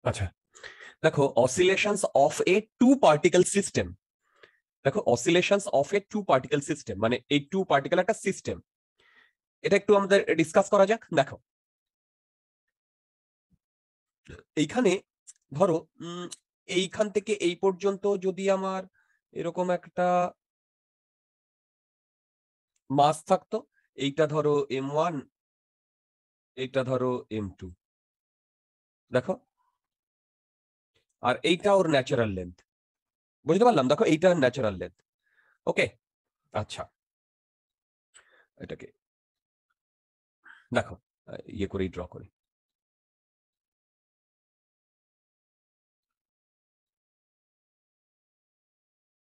আচ্ছা, দেখো oscillations of a two particle system. দেখো oscillations of a two particle system মানে এই টু পার্টিকেল একটা সিস্টেম, এটা একটু আমাদের ডিসকাস করা যাক। দেখো এইখানে ধরো এইখান থেকে এই পর্যন্ত যদি আমার এরকম একটা মাস থাকতো, এইটা ধরো m1, এইটা ধরো m2, দেখো, আর এইটা ওর ন্যাচারাল লেন্থ, বুঝতে পারলাম? দেখো এইটা ন্যাচারাল লেন্থ। ওকে, আচ্ছা, এটাকে দেখো ইয়ে করেই ড্র করি।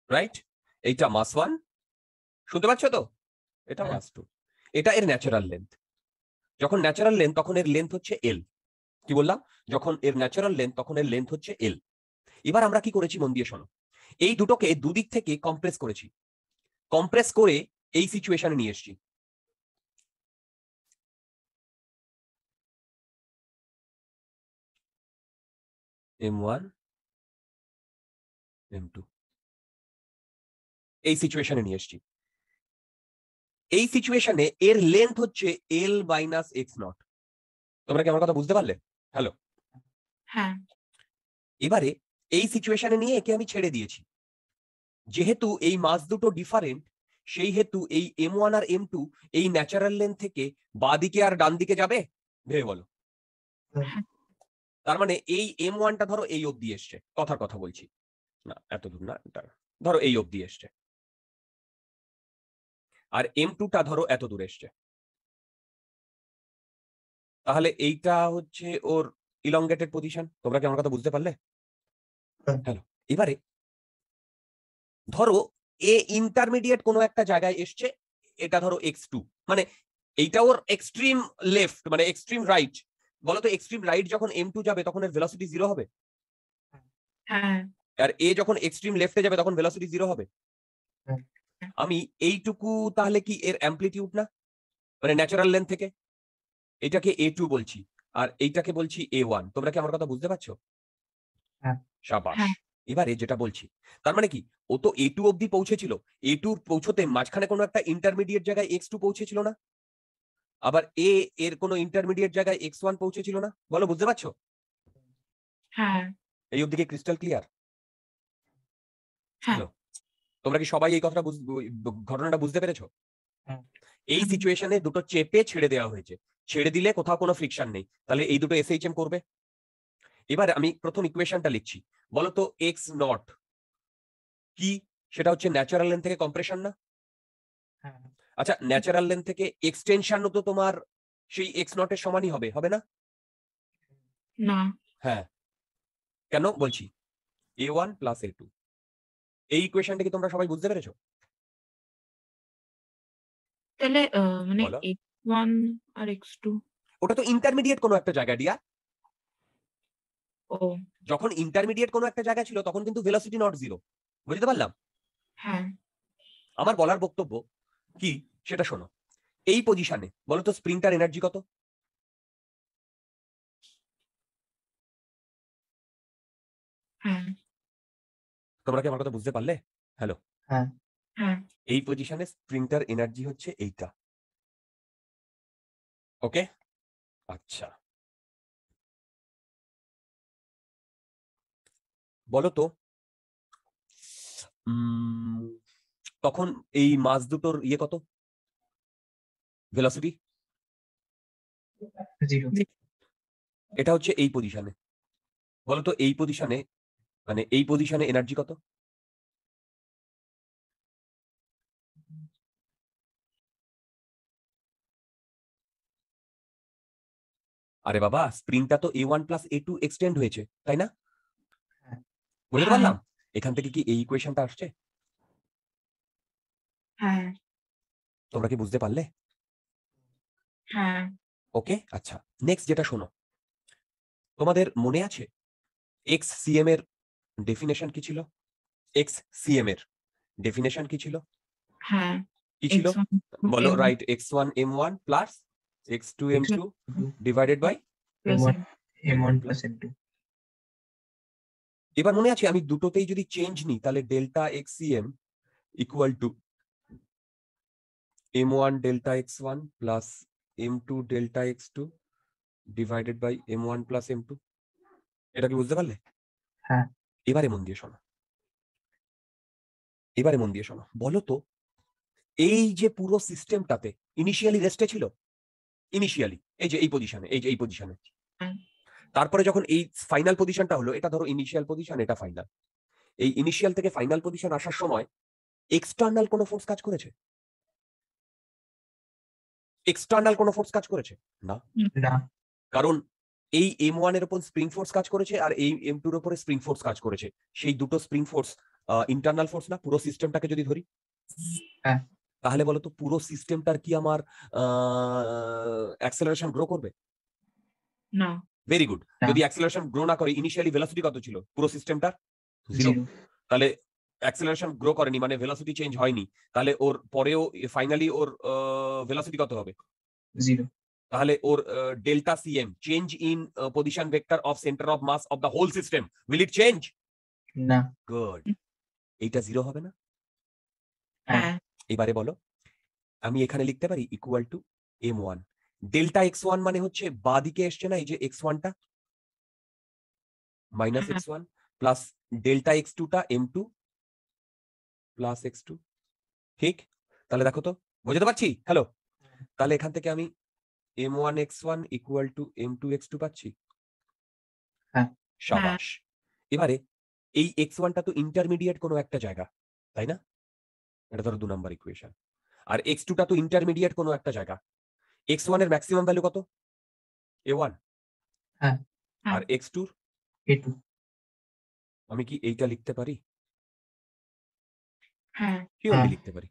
রাইট, এইটা মাস 1, শুনতে পাচ্ছ তো? এটা মাস 2, এটা এর ন্যাচারাল লেন্থ। যখন ন্যাচারাল লেন্থ তখন এর লেন্থ হচ্ছে এল। কি বললাম? যখন এর ন্যাচারাল লেন্থ তখন এর লেন্থ হচ্ছে এল। এবার আমরা কি করেছি মন দিয়ে শোনো, এই দুটোকে দুদিক থেকে কম্প্রেস করেছি, কম্প্রেস করে এই সিচুয়েশনে নিয়ে এসেছি। m1 m2 এই সিচুয়েশনে নিয়ে এসেছি। এই সিচুয়েশনে এর লেন্থ হচ্ছে এল মাইনাস এক্স নট। তোমরা কি আমার কথা বুঝতে পারলে? হ্যালো, হ্যাঁ, এবারে এই সিচুয়েশনে নিয়ে একে আমি ছেড়ে দিয়েছি। যেহেতু এই মাস দুটো ডিফারেন্ট, সেই হেতু এই m1 আর m2 এই ন্যাচারাল লেন্থ থেকে বাঁদিকে আর ডান দিকে যাবে, ভেবে বলো। তার মানে এই m1টা ধরো এই অবধি এসছে, কথার কথা বলছি, না এত দূর না, ধরো এই অবধি এসছে, আর m2টা ধরো এত দূর এসছে। তাহলে এইটা হচ্ছে ওর ইলংগেটেড পজিশন। তোমরা কি আমার কথা বুঝতে পারলে? হ্যালো, এবারে ধরো এ ইন্টারমিডিয়েট কোনো একটা জায়গায় এসছে, এটা ধরো x2, মানে এইটা ওর এক্সট্রিম লেফট মানে এক্সট্রিম রাইট। বলো তো এক্সট্রিম রাইট যখন m2 যাবে তখন এর ভেলোসিটি 0 হবে, হ্যাঁ, আর এ যখন এক্সট্রিম লেফটে যাবে তখন ভেলোসিটি 0 হবে। আমি এইটুকু তাহলে কি এর অ্যামপ্লিটিউড না, মানে ন্যাচারাল লেন্থ থেকে? এটাকে a2 বলছি আর এইটাকে বলছি a1। তোমরা কি আমার কথা বুঝতে পারছো? শাবাশ। হ্যাঁ, এবারে যেটা বলছি, তার মানে কি, ও তো a2 অবধি পৌঁছেছিল, a2 পৌঁছতে মাঝখানে কোনো একটা ইন্টারমিডিয়েট জায়গায় x2 পৌঁছেছিল না, আবার এ এর কোনো ইন্টারমিডিয়েট জায়গায় x1 পৌঁছেছিল না? বলো, বুঝতে পারছো? হ্যাঁ, এই অবধি কি ক্রিস্টাল ক্লিয়ার? হ্যাঁ, হ্যালো, তোমরা কি সবাই এই কথাটা ঘটনাটা বুঝতে পেরেছো? এই সিচুয়েশনে দুটো চেপে ছেড়ে দেওয়া হয়েছে, ছেড়ে দিলে কোথাও কোনো ফ্রিকশন নেই, তাহলে এই দুটো এসএইচএম করবে। এবার আমি প্রথম ইকুয়েশনটা লিখছি। বলো তো এক্স নট কি? সেটা হচ্ছে ন্যাচারাল লেন্থ থেকে কম্প্রেশন না? আচ্ছা, ন্যাচারাল লেন্থ থেকে এক্সটেনশন তো তোমার সেই এক্স নট এর সমানই হবে, হবে না? না, হ্যাঁ, কেন বলছি? a1 প্লাস a2, এই ইকুয়েশনটা কি তোমরা সবাই বুঝতে পেরেছো? তাহলে মানে বলো, x1 আর x2। ওটা তো ইন্টারমিডিয়েট কোনো একটা জায়গা ডিয়ার। ও, যখন ইন্টারমিডিয়েট কোনো একটা জায়গা ছিল তখন কিন্তু ভেলোসিটি নট 0, বুঝতে পারলাম? হ্যাঁ, আমার বলার বক্তব্য কি সেটা শোনো। এই পজিশনে বলো তো স্প্রিংটার এনার্জি কত? হ্যাঁ, তোমরা কি আমার কথা বুঝতে পারলে? হ্যালো, হ্যাঁ, এই পজিশনে স্প্রিংটার এনার্জি হচ্ছে এইটা। ওকে, আচ্ছা, বলো তো তখন এই মাস দুটোর ইয়ে কত, ভেলোসিটি? এটা হচ্ছে এই পজিশনে। বলো তো এই পজিশনে, মানে এই পজিশনে এনার্জি কত? আরে বাবা, স্প্রিংটা তো a1 প্লাস a2 এক্সটেন্ড হয়েছে, তাই না? বুঝতে হ্যাঁ, পারলাম? এখান থেকে কি এই ইকুয়েশনটা আসছে? হ্যাঁ, তোমরা কি বুঝতে পারলে? হ্যাঁ, ওকে, আচ্ছা, নেক্সট যেটা শোনো, তোমাদের মনে আছে এক্স সিএম এর ডেফিনেশন কি ছিল? এক্স সিএম এর ডেফিনেশন কি ছিল? হ্যাঁ, কি ছিল? x1 বলো, m1 right, x1 m1 plus x2 m2 divided by plus m1 plus m2 এবার মনে আছে আমি দুটোতেই যদি চেঞ্জ নিই তাহলে delta X CM equal to m1 delta x1 plus m2 delta x2 divided by m1 plus m2। এটা কি বুঝতে পারলে? হ্যাঁ। এবারে মন দিয়ে শোনো, এবারে মন দিয়ে শোনো, বলো তো এই যে পুরো সিস্টেমটাতে ইনিশিয়ালি রেস্টে ছিল, ইনিশিয়ালি এই যে এই পজিশনে, এই যে এই পজিশনে, হ্যাঁ। তারপরে যখন এই ফাইনাল পজিশনটা হলো, এটা ধরো ইনিশিয়াল পজিশন, এটা ফাইনাল। এই ইনিশিয়াল থেকে ফাইনাল পজিশন আসার সময় এক্সটার্নাল কোনো ফোর্স কাজ করেছে? এক্সটার্নাল কোনো ফোর্স কাজ করেছে না? না। কারণ এই m1 এর উপর স্প্রিং ফোর্স কাজ করেছে আর এই m2 এর উপরে স্প্রিং ফোর্স কাজ করেছে। সেই দুটো স্প্রিং ফোর্স ইন্টারনাল ফোর্স না? পুরো সিস্টেমটাকে যদি ধরি, হ্যাঁ। তাহলে বলো তো পুরো সিস্টেমটার কি আমার অ্যাক্সেলারেশন গ্রো করবে? না। Very good. না। যদি অ্যাক্সেলারেশন গ্রো না করে, ইনিশিয়ালি ভেলোসিটি কত ছিল পুরো সিস্টেমটার? 0। জিরো। তাহলে অ্যাক্সেলারেশন গ্রো করেনি মানে ভেলোসিটি চেঞ্জ হয়নি, তাহলে ওর পরেও ফাইনালি ওর ভেলোসিটি কত হবে? জিরো। তাহলে ওর delta CM, change in position vector of centre of mass of the whole system, will it change? না। গুড। এইটা 0 হবে না? হ্যাঁ। এবারে বলো, আমি এখানে লিখতে পারি equal to m1 delta x1 মানে হচ্ছে বাঁ দিকে এসছে না এই যে x1 টা মাইনাস হ্যাঁ। x1 প্লাস ডেল্টা x2 টা m2 প্লাস x2। ঠিক? তাহলে দেখো তো, বুঝতে পারছি? হ্যালো, তাহলে এখান থেকে আমি m1 x1 equal to m2 x2 পাচ্ছি। হ্যাঁ। সাবাস। এবারে এই x1 টা তো ইন্টারমিডিয়েট কোনো একটা জায়গা, তাই না? এটা ধরো 2 নাম্বার ইকুয়েশন। আর x2 টা তো ইন্টারমিডিয়েট কোনো একটা জায়গা। x1 এর ম্যাক্সিমাম ভ্যালু কত? a1। হ্যাঁ। আর x2 a2। আমি কি এইটা লিখতে পারি? হ্যাঁ। শিওরলি লিখতে পারি।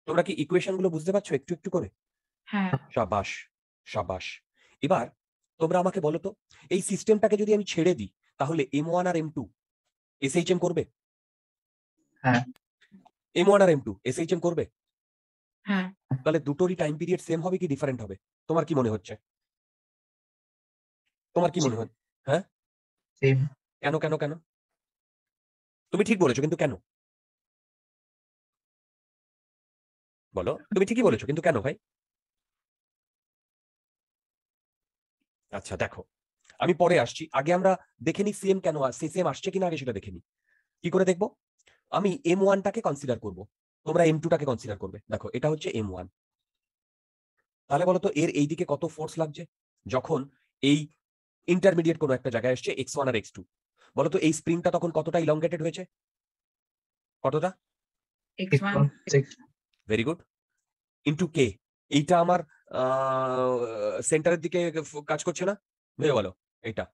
তোমরা কি ইকুয়েশন গুলো বুঝতে পারছো একটু একটু করে? হ্যাঁ। সাবাস, সাবাস। এবার তোমরা আমাকে বলো তো, এই সিস্টেমটাকে যদি আমি ছেড়ে দিই তাহলে m1 আর m2 SHM করবে? হ্যাঁ। m1 আর m2 SHM করবে? হ্যাঁ। তাহলে দুটোরই টাইম পিরিয়ড সেম হবে কি ডিফারেন্ট হবে? তোমার কি মনে হচ্ছে? তোমার কি মনে হয়? হ্যাঁ? সেম। কেন কেন কেন? তুমি ঠিক বলেছো, কিন্তু কেন? বলো, তুমি ঠিকই বলেছো, কিন্তু কেন ভাই? আচ্ছা দেখো, আমি পরে আসছি, আগে আমরা দেখে নিই সেম কেন সেম আসছে কিনা, আগে সেটা দেখে নিই। কি করে দেখবো? আমি m1 টাকে কনসিডার করব, তোমরা m2 টাকে কনসিডার করবে। দেখো এটা হচ্ছে m1। তাহলে বলো তো এর এই দিকে কত ফোর্স লাগছে যখন এই ইন্টারমিডিয়েট কোনো একটা জায়গায় আসছে x1 আর x2? বলো তো এই স্প্রিংটা তখন কতটা ইলংগেটেড হয়েছে? কতটা? x1 very good. Into k, এইটা আমার সেন্টারের দিকে কাজ করছে না? ভেবে বলো এটা।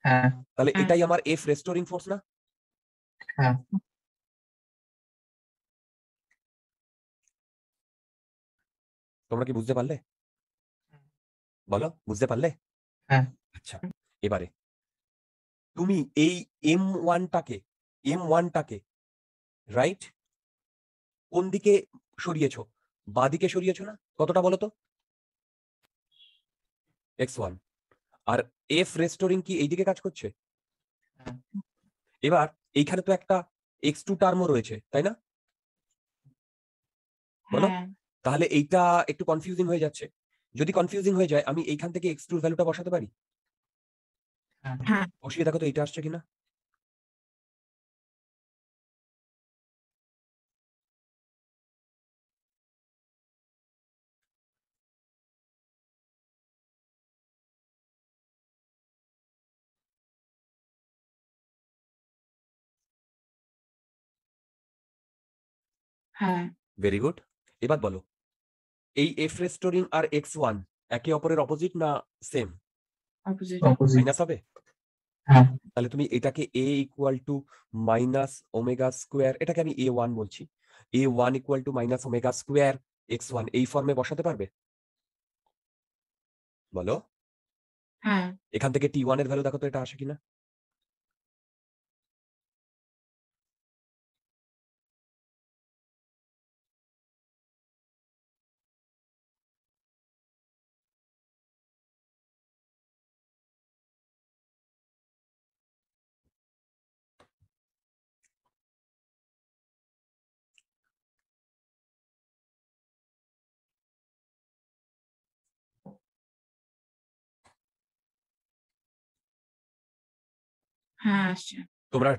হ্যাঁ। তাহলে হ্যাঁ। এটাই আমার এফ রেস্টোরিং ফোর্স না? হ্যাঁ। তোমরা কি বুঝতে পারলে? বলো, বুঝতে পারলে? হ্যাঁ। আচ্ছা, এবারে তুমি এই এম ওয়ানটাকে রাইট কোন দিকে সরিয়েছো? বাঁ দিকে সরিয়েছো না? কতটা বলো তো? x1। আর এফ রেস্টোরিং কি এইদিকে কাজ করছে? হ্যাঁ। এবার এইখানে তো একটা x2 টার্মও রয়েছে, তাই না? বলো, হ্যাঁ। তাহলে এইটা একটু কনফিউজিং হয়ে যাচ্ছে। যদি কনফিউজিং হয়ে যায় আমি এইখান থেকে x2 এর ভ্যালুটা বসাতে পারি? হ্যাঁ। বসিয়ে দেখো তো এইটা আসছে কিনা। হ্যাঁ। Very good. এবার বলো, এই এফ রেস্টোরিং আর x1 একে অপরের অপোজিট না সেম? অপোজিট। মাইনাস হবে। হ্যাঁ। তাহলে তুমি এটাকে a equal to minus omega square, এটাকে আমি a1 বলছি, a1 equal to minus omega square x1 এই ফর্মে বসাতে পারবে? বলো, হ্যাঁ। এখান থেকে t1 এর ভ্যালু দেখো তো এটা আসে কিনা। হ্যাঁ আসছে। তোমরা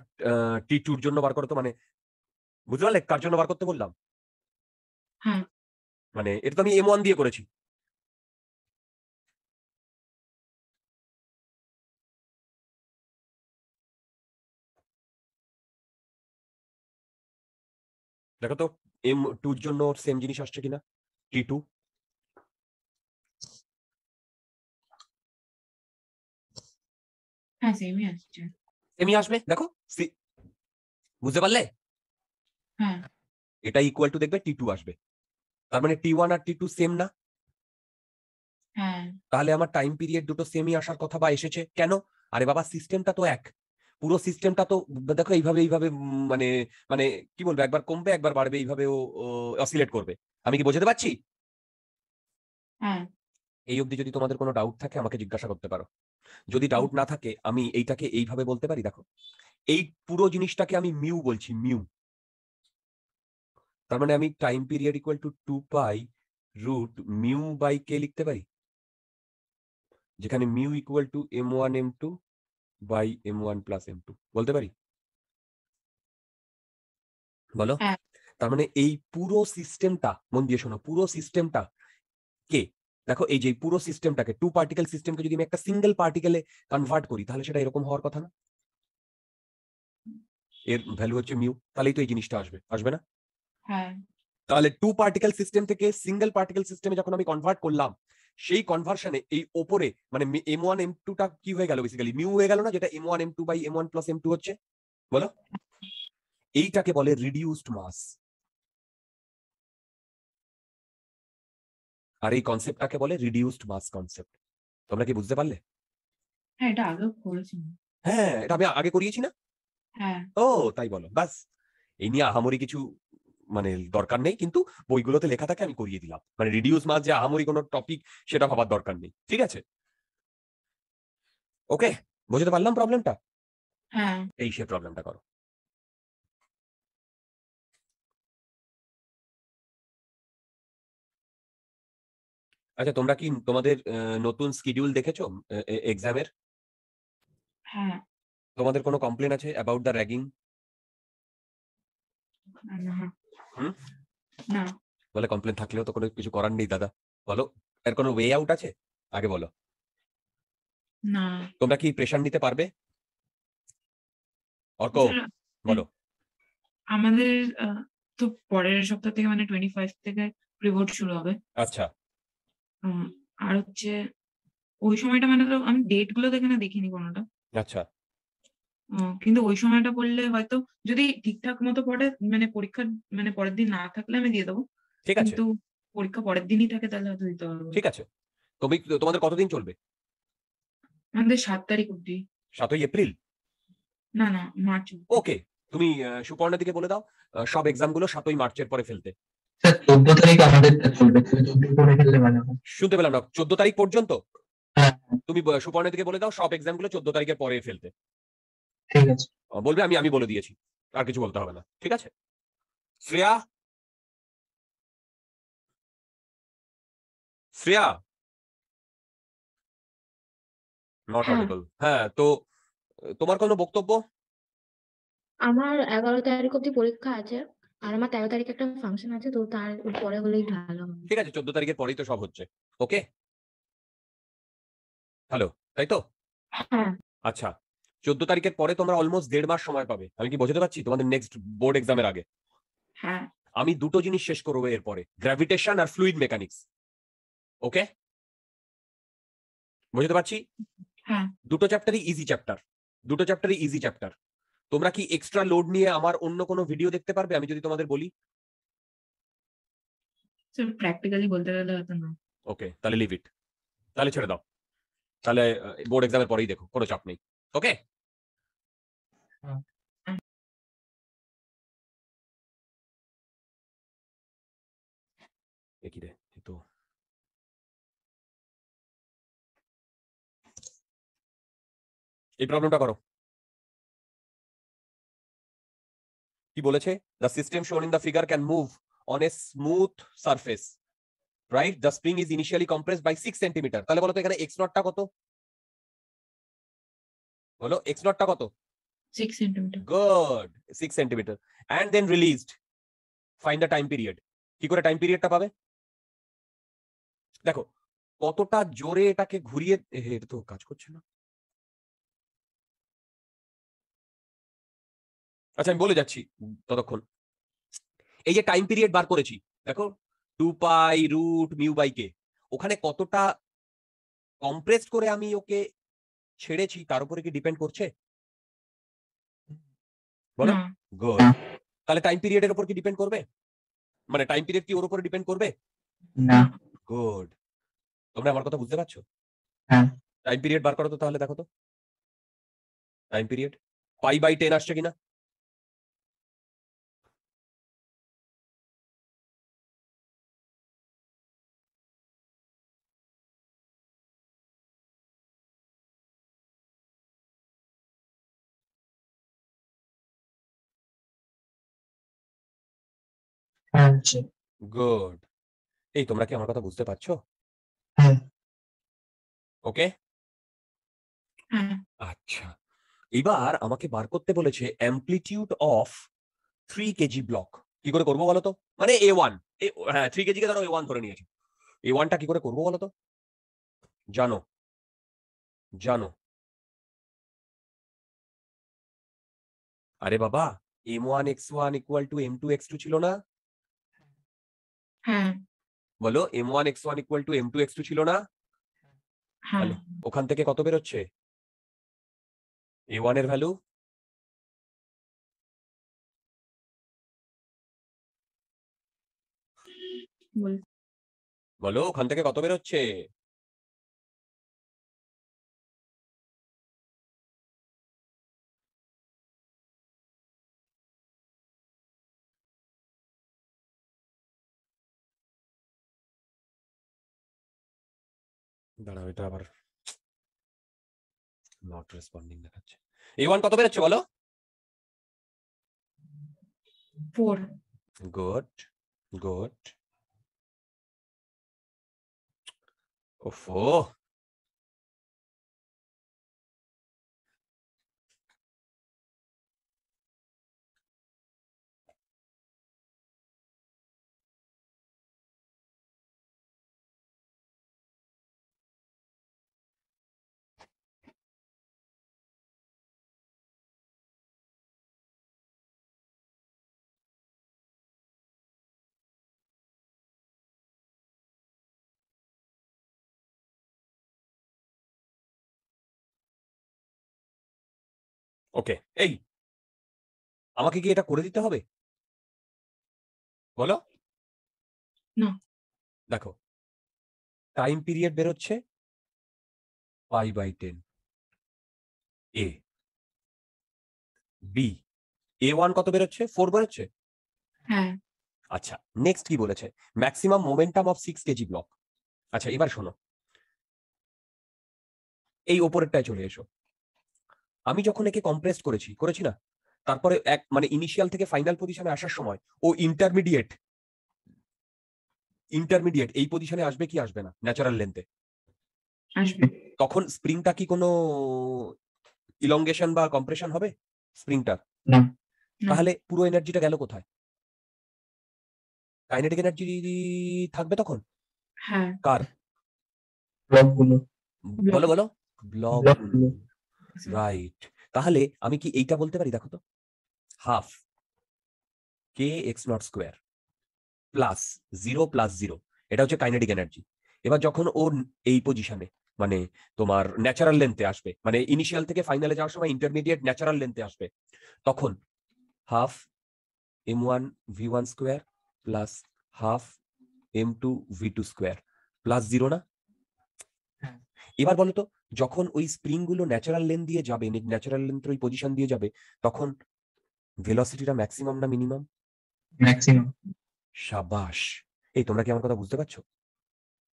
T2 এর জন্য বার করো তো, মানে বুঝতে পারলে কার জন্য বার করতে বললাম? হ্যাঁ মানে এটা তো আমি M1 দিয়ে করেছি। দেখো তো M2 এর জন্য সেম জিনিস আসছে কিনা, T2। হ্যাঁ সেমই আসছে। সেমই আসবে, দেখো বুঝতে পারলে? হ্যাঁ এটা ইকুয়াল টু দেখবে T2 আসবে, তার মানে T1 আর T2 সেম না? হ্যাঁ তাহলে আমার টাইম পিরিয়ড দুটো সেমই আসার কথা বা এসেছে কেন? আরে বাবা সিস্টেমটা তো এক, পুরো সিস্টেমটা তো দেখো এইভাবে এইভাবে মানে মানে কি বলবো, একবার কমবে একবার বাড়বে, এইভাবে ও অসিলেট করবে। আমি কি বোঝাতে পারছি? হ্যাঁ এই অবধি যদি তোমাদের কোনো ডাউট থাকে আমাকে জিজ্ঞাসা করতে পারো। যদি ডাউট না থাকে আমি এইটাকে এইভাবে বলতে পারি, দেখো এই পুরো জিনিসটাকে আমি মিউ বলছি, মিউ। তার মানে আমি time period equal to 2 pi root mu by K লিখতে পারি, যেখানে mu equal to M1 M2 by M1 plus M2 বলতে পারি? বলো। হ্যাঁ তার মানে এই পুরো সিস্টেমটা, মন দিয়ে শোনো, পুরো সিস্টেমটা কে, দেখো এই যে পুরো সিস্টেমটাকে, 2 পার্টিকেল সিস্টেমকে যদি আমি একটা সিঙ্গেল পার্টিকেলে কনভার্ট করি তাহলে সেটা এরকম হওয়ার কথা না? এর ভ্যালু হচ্ছে মিউ, তাহলেই তো এই জিনিসটা আসবে, আসবে না? হ্যাঁ তাহলে 2 পার্টিকেল সিস্টেম থেকে সিঙ্গেল পার্টিকেল সিস্টেমে যখন আমি কনভার্ট করলাম, সেই কনভার্সনে এই ওপরে মানে M1 M2 টা কি হয়ে গেল, বেসিক্যালি মিউ হয়ে গেল না, যেটা M1 M2 by M1 plus M2 হচ্ছে। বলো, এইটাকে বলে রিডিউসড মাস। আর এই কনসেপ্টটাকে বলে রিডিউসড মাস কনসেপ্ট। তোমরা কি বুঝতে পারলে? হ্যাঁ এটা আগেও করেছি। হ্যাঁ, এটা আমি আগে করিয়েছি না? হ্যাঁ ও তাই বলো, বাস। এই নিয়ে আহামরি কিছু মানে দরকার নেই, কিন্তু বইগুলোতে লেখা থাকে আমি করিয়ে দিলাম, মানে রিডিউস মাস যে আহামরি কোনো টপিক সেটা ভাবার দরকার নেই, ঠিক আছে? ওকে, বুঝতে পারলাম প্রবলেমটা। হ্যাঁ এই সে প্রবলেমটা করো। আচ্ছা, তোমরা কি তোমাদের নতুন শিডিউল দেখেছো এক্সামের? হ্যাঁ তোমাদের কোনো কমপ্লেন আছে অ্যাবাউট দ্য র্যাগিং? না হুম, না বলে কমপ্লেন থাকলেও তো কোনো কিছু করার নেই দাদা, বলো এর কোনো ওয়ে আউট আছে? আগে বলো। না তোমরা কি প্রেশার নিতে পারবে? অর্ক, স্যার, বলো। আমাদের তো পরের সপ্তাহ থেকে মানে 25 থেকে প্রিভোট শুরু হবে। আচ্ছা উম, আর হচ্ছে ওই সময়টা মানে তো আমি ডেট গুলো দেখে না দেখিনি কোনোটা। আচ্ছা কিন্তু ওই সময়টা পড়লে হয়তো যদি ঠিকঠাক মতো পড়ে মানে পরীক্ষার মানে পরের দিন না থাকলে আমি দিয়ে দেবো। ঠিক আছে, কিন্তু পরীক্ষা পরের দিনই থাকে তাহলে হয়তো দিতে পারবো না। ঠিক আছে। তোমাদের কতদিন চলবে? আমাদের 7 তারিখ অব্দি। 7ই এপ্রিল? না না মার্চ অব্দি। ওকে, তুমি সুপর্ণার দিকে বলে দাও সব এক্সাম গুলো 7ই মার্চের পরে ফেলতে। স্যার 14 তারিখ আমাদের চলবে, তাহলে 14 করে ফেললে ভালো হয়। শুনতে পেলাম না, 14 তারিখ পর্যন্ত? হ্যাঁ তুমি সুপর্ণার দিকে বলে দাও সব এক্সাম গুলো 14 তারিখের পরে ফেলতে। ঠিক আছে। বলবে আমি আমি বলে দিয়েছি, আর কিছু বলতে হবে না, ঠিক আছে? শ্রেয়া, শ্রেয়া, নট হ্যাঁ, অডিবল। হ্যাঁ, তো তোমার কোনো বক্তব্য? আমার 11 তারিখ অব্দি পরীক্ষা আছে। আর আমার 13 তারিখে একটা ফাংশন আছে, তো তার পরে হলেই ভালো হবে। ঠিক আছে, 14 তারিখের পরেই তো সব হচ্ছে। ওকে, হ্যালো, তাই তো? হ্যাঁ আচ্ছা, 14 তারিখের পরে তোমরা অলমোস্ট 1.5 মাস সময় পাবে। আমি কি বোঝাতে পারছি তোমাদের নেক্সট বোর্ড এক্সামের আগে? হ্যাঁ আমি দুটো জিনিস শেষ করবো এরপরে, গ্র্যাভিটেশন আর ফ্লুইড মেকানিক্স। ওকে, বুঝতে পারছি? হ্যাঁ দুটো চ্যাপ্টারই ইজি চ্যাপ্টার, দুটো চ্যাপ্টারই ইজি চ্যাপ্টার। তোমরা কি এক্সট্রা লোড নিয়ে আমার অন্য কোনো ভিডিও দেখতে পারবে আমি যদি তোমাদের বলি? স্যার প্র্যাকটিক্যালি বলতে গেলে হয়তো না। ওকে, তাহলে লিভ ইট, তাহলে ছেড়ে দাও। তাহলে বোর্ড এক্সামের পরেই দেখো, কোনো চাপ নেই। ওকে, একই রে তো। এই প্রবলেমটা করো। কি বলেছে? The system shown in the figure can move on a smooth surface, right? The spring is initially compressed by 6 centimetre. তাহলে বলো তো এখানে এক্স নটটা কত? বলো এক্স নটটা কত? 6 centimetre. Good, 6 centimetre and then released. Find the time period. কি করে টাইম পিরিয়ডটা পাবে? দেখো কতটা জোরে এটাকে ঘুরিয়ে, এটা তো কাজ করছে না। আচ্ছা আমি বলে যাচ্ছি ততক্ষণ। এই যে টাইম পিরিয়ড বার করেছি, দেখো 2 পাই রুট মিউ বাই কে, ওখানে কতটা কম্প্রেসড করে আমি ওকে ছেড়েছি তার উপরে কি ডিপেন্ড করছে? বলো। না। গুড। তাহলে টাইম পিরিয়ডের উপর কি ডিপেন্ড করবে? মানে টাইম পিরিয়ড কি ওর উপরে ডিপেন্ড করবে? না। গুড। তোমরা আমার কথা বুঝতে পারছো? হ্যাঁ। টাইম পিরিয়ড বার করো তো, তাহলে দেখো তো টাইম পিরিয়ড পাই বাই 10 আসছে কিনা। হ্যাঁ আছে। গুড। এই তোমরা কি আমার কথা বুঝতে পারছো? হ্যাঁ। ওকে। হ্যাঁ। আচ্ছা এবার আমাকে বার করতে বলেছে অ্যামপ্লিটিউড অফ 3 কেজি ব্লক। কি করে করবো বলো তো? মানে A1, হ্যাঁ 3 কেজি কে ধরো A1 ধরে নিয়েছি। A1টা কি করে করবো বলো তো? জানো? জানো? আরে বাবা, M1 x1 equal to M2 x2 ছিল না? হ্যাঁ। বলো M1 x1 equal to M2 x2 ছিল না? হ্যাঁ। তাহলে ওখান থেকে কত বেরোচ্ছে? A1 এর ভ্যালু বল। বলো, ওখান থেকে কত বেরোচ্ছে? দাঁড়াও, এটা আবার নট রেসপন্ডিং দেখাচ্ছে। A1 কত বেরোচ্ছে বলো? 4। Good good. ওফো, ওকে। এই আমাকে কি এটা করে দিতে হবে বলো? না। দেখো টাইম পিরিয়ড বেরোচ্ছে pi by 10, A B. A1 কত বেরোচ্ছে? 4 বেরোচ্ছে। হ্যাঁ। আচ্ছা নেক্সট কি বলেছে? Maximum momentum of 6 KG block. আচ্ছা এবার শোনো, এই ওপরেরটায় চলে এসো। আমি যখন একে কম্প্রেস করেছি না, তারপরে এক মানে ইনিশিয়াল থেকে ফাইনাল পজিশনে আসার সময় ও ইন্টারমিডিয়েট এই পজিশনে আসবে কি আসবে না ন্যাচারাল লেন্থে? আসবে। তখন স্প্রিংটা কি কোনো ইলংগেশন বা কম্প্রেশন হবে স্প্রিংটার? না। না। তাহলে পুরো এনার্জিটা গেল কোথায়? কাইনেটিক এনার্জি থাকবে তখন হ্যাঁ। কার? ব্লকগুলো। বলো বলো। ব্লক ব্লকগুলো। রাইট। তাহলে আমি কি এইটা বলতে পারি? দেখো তো, half K x not square plus 0 plus 0, এটা হচ্ছে কাইনেটিক এনার্জি। এবার যখন ও এই পজিশনে মানে তোমার ন্যাচারাল লেন্থে আসবে, মানে ইনিশিয়াল থেকে ফাইনালে যাওয়ার সময় ইন্টারমিডিয়েট ন্যাচারাল লেন্থে আসবে, তখন half M1 V1 square plus half M2 V2 square plus 0 না? হ্যাঁ। এবার বলো তো, যখন ওই স্প্রিং গুলো ন্যাচারাল লেন্থ দিয়ে যাবে, ন্যাচারাল লেন্থের ওই পজিশন দিয়ে যাবে, তখন ভেলোসিটিটা ম্যাক্সিমাম না মিনিমাম? ম্যাক্সিমাম। সাবাস। এই তোমরা কি আমার কথা বুঝতে পারছো?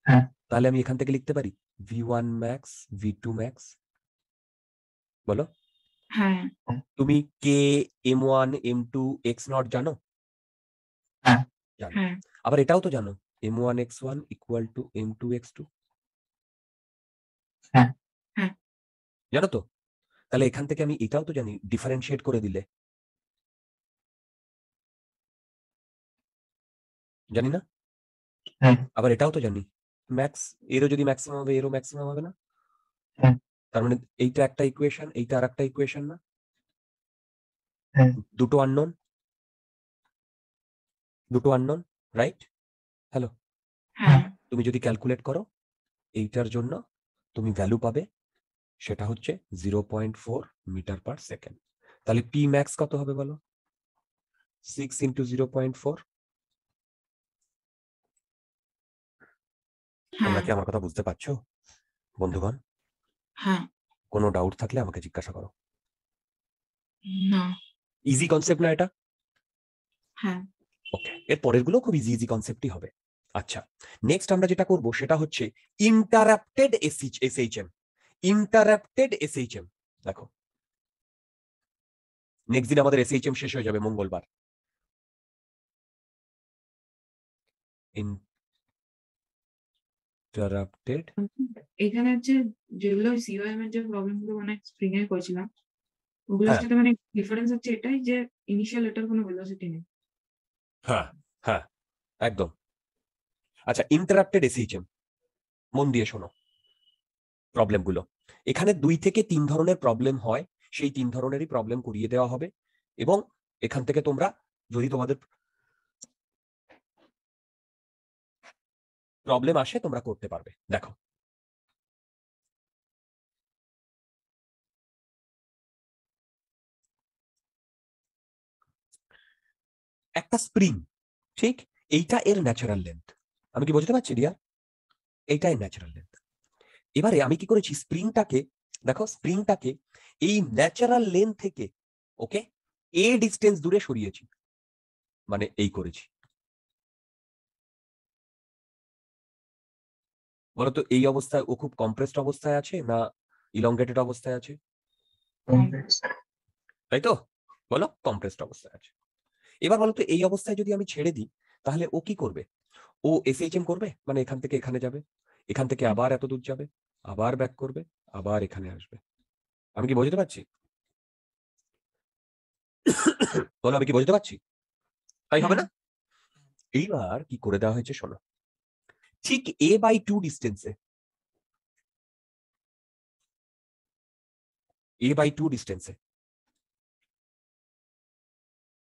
হ্যাঁ। তাহলে আমি এখান থেকে লিখতে পারি V1 ম্যাক্স V2 ম্যাক্স। বলো। হ্যাঁ। তুমি কে M1 M2 x0 জানো? হ্যাঁ। জানো। হ্যাঁ। আবার এটাও তো জানো M1 x1 equal to M2 x2। হ্যাঁ। হ্যাঁ। জানো তো? তাহলে এখান থেকে আমি এটাও তো জানি, ডিফারেন্সিয়েট করে দিলে জানি না, হ্যাঁ আবার এটাও তো জানি ম্যাক্স, এরও যদি ম্যাক্সিমাম হবে এরও ম্যাক্সিমাম হবে না? হ্যাঁ তার মানে এইটা একটা ইকুয়েশন, এইটা আর একটা ইকুয়েশন না? হ্যাঁ দুটো আননোন, দুটো আননোন, রাইট? হ্যালো, হ্যাঁ তুমি যদি ক্যালকুলেট করো এইটার জন্য তুমি ভ্যালু পাবে, সেটা হচ্ছে 0.4 মিটার পার সেকেন্ড। তাহলে পি ম্যাক্স কত হবে বলো? 6 ইন্টু 0.4। তোমরা হ্যাঁ কি আমার কথা বুঝতে পারছো বন্ধুগণ? হ্যাঁ কোনো ডাউট থাকলে আমাকে জিজ্ঞাসা করো। না ইজি কনসেপ্ট না এটা? হ্যাঁ ওকে, এর পরের গুলো খুব ইজি ইজি কনসেপ্টই হবে। আচ্ছা, নেক্সট আমরা যেটা করব সেটা হচ্ছে ইন্টারাপ্টেড এসএইচএম। ইন্টারাপ্টেড এসএইচএম, দেখো নেক্সট দিন আমাদের এসএইচএম শেষ হয়ে যাবে মঙ্গলবার। ইন্টারাপ্টেড, এখানে হচ্ছে যেগুলো সিওএম এর যে প্রবলেম গুলো মানে স্প্রিং এ করেছিলাম, ওগুলোর হ্যাঁ সাথে মানে ডিফারেন্স হচ্ছে এটাই যে ইনিশিয়াল এটার কোনো ভেলোসিটি নেই। হ্যাঁ হ্যাঁ একদম। আচ্ছা, ইন্টারাপ্টেড এসএইচএম, মন দিয়ে শোনো প্রবলেমগুলো। এখানে 2 থেকে 3 ধরনের প্রবলেম হয়, সেই 3 ধরনেরই প্রবলেম করিয়ে দেওয়া হবে, এবং এখান থেকে তোমরা যদি তোমাদের প্রবলেম আসে তোমরা করতে পারবে। দেখো, একটা স্প্রিং, ঠিক, এইটা এর ন্যাচারাল লেন্থ। আমি কি বুঝতে পারছি ডিয়ার? এইটা এর ন্যাচারাল লেন্থ। এবারে আমি কি করেছি, স্প্রিংটাকে, দেখো স্প্রিংটাকে এই ন্যাচারাল লেন্থ থেকে ওকে এ ডিস্টেন্স দূরে সরিয়েছি, মানে এই করেছি। বলতো এই অবস্থায় ও খুব কম্প্রেসড অবস্থায় আছে না ইলংগেটেড অবস্থায় আছে? তাই তো, বলো কম্প্রেসড অবস্থায় আছে। এবার বলতো এই অবস্থায় যদি আমি ছেড়ে দিই তাহলে ও কি করবে? ও এসএইচএম করবে, মানে এখান থেকে এখানে যাবে, এখান থেকে আবার এত দূর যাবে, আবার ব্যাক করবে, আবার এখানে আসবে। আমি কি বোঝাতে পারছি? বলো আমি কি বোঝাতে পারছি? তাই হবে না? এইবার কি করে দেওয়া হয়েছে শোনো, ঠিক a/2 ডিস্টেন্সে, a/2 ডিস্টেন্সে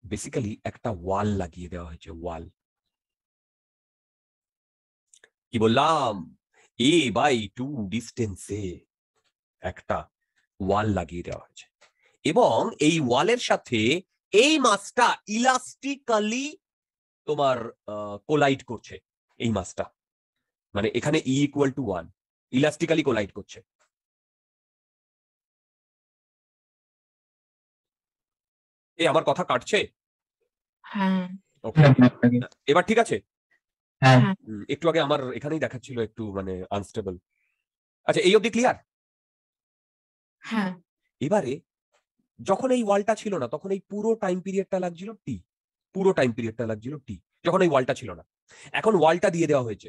বেসিক্যালি একটা ওয়াল লাগিয়ে দেওয়া হয়েছে। ওয়াল, কি বললাম, a/2 ডিস্টেন্সে একটা ওয়াল লাগিয়ে দেওয়া হয়েছে, এবং এই ওয়ালের সাথে এই মাছটা ইলাস্টিক্যালি তোমার কোলাইড করছে। এই মাছটা মানে এখানে ই ইকুয়াল টু 1, ইলাস্টিক্যালি কোলাইড করছে। এই আমার কথা কাটছে? হ্যাঁ ওকে, এবার ঠিক আছে? হ্যাঁ হ্যাঁ একটু আগে আমার এখানেই দেখাচ্ছিল একটু মানে আনস্টেবল। আচ্ছা, এই অবধি ক্লিয়ার? হ্যাঁ এবারে যখন এই ওয়ালটা ছিল না তখন এই পুরো টাইম পিরিয়ডটা লাগছিল টি, পুরো টাইম পিরিয়ডটা লাগছিল টি, যখন এই ওয়ালটা ছিল না। এখন ওয়ালটা দিয়ে দেওয়া হয়েছে,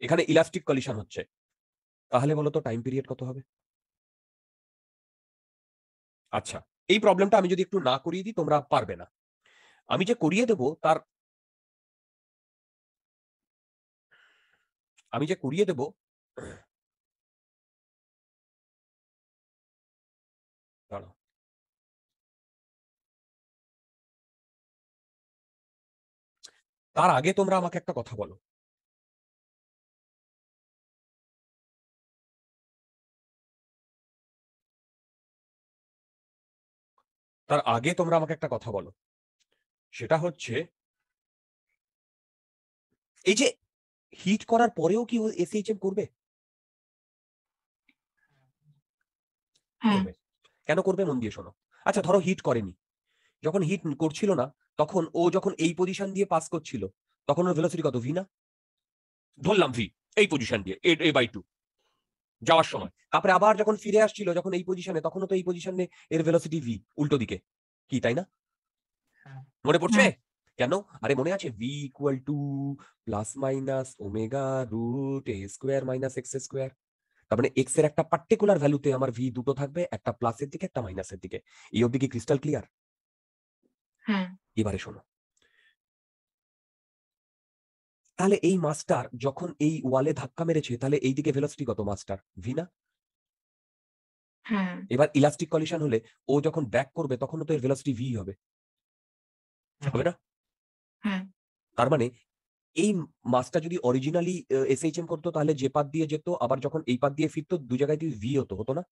এখানে ইলাস্টিক কলিশন হচ্ছে, তাহলে বলো তো টাইম পিরিয়ড কত হবে? আচ্ছা, এই প্রবলেমটা আমি যদি একটু না করিয়ে দিই তোমরা পারবে না, আমি যে করিয়ে দেব তার, আমি যে করিয়ে দেব দাঁড়াও, তার আগে তোমরা আমাকে একটা কথা বলো, তার আগে তোমরা আমাকে একটা কথা বলো, সেটা হচ্ছে এই যে হিট করার পরেও কি এসএইচএম করবে? হ্যাঁ করবে। কেন করবে মন দিয়ে শোনো। আচ্ছা ধরো হিট করেনি, যখন হিট করছিল না তখন ও যখন এই পজিশন দিয়ে পাস করছিল তখন ওর ভেলোসিটি কত? ভি না? ধরলাম ভি, এই পজিশন দিয়ে a/2 যাওয়ার সময়, তারপরে আবার যখন ফিরে আসছিল যখন এই পজিশনে, তখনও তো এই পজিশনে এর ভেলোসিটি ভি, উল্টো দিকে, কি তাই না? মনে পড়ছে? হ্যাঁ কেন? আরে মনে আছে, V equal to plus minus omega root A square minus X square. তার মানে এক্স এর একটা পার্টিকুলার ভ্যালুতে আমার ভি দুটো থাকবে, একটা প্লাসের দিকে একটা মাইনাসের দিকে। এই অবধি কি ক্রিস্টাল ক্লিয়ার? হ্যাঁ এবারে শোনো, তাহলে এই মাস্টার যখন এই ওয়ালে ধাক্কা মেরেছে, তাহলে এই দিকে ভেলোসিটি কত মাস্টার? ভি না? হ্যাঁ এবার ইলাস্টিক কলিশন হলে ও যখন ব্যাক করবে তখন তো এর ভেলোসিটি ভি হবে, হবে না? হ্যাঁ তার মানে এই মাসটা যদি অরিজিনালি এসএইচএম করতো তাহলে যে পাত দিয়ে যেত, আবার যখন এই পাত দিয়ে ফিরতো দু জায়গায় ভি হতো, হতো না?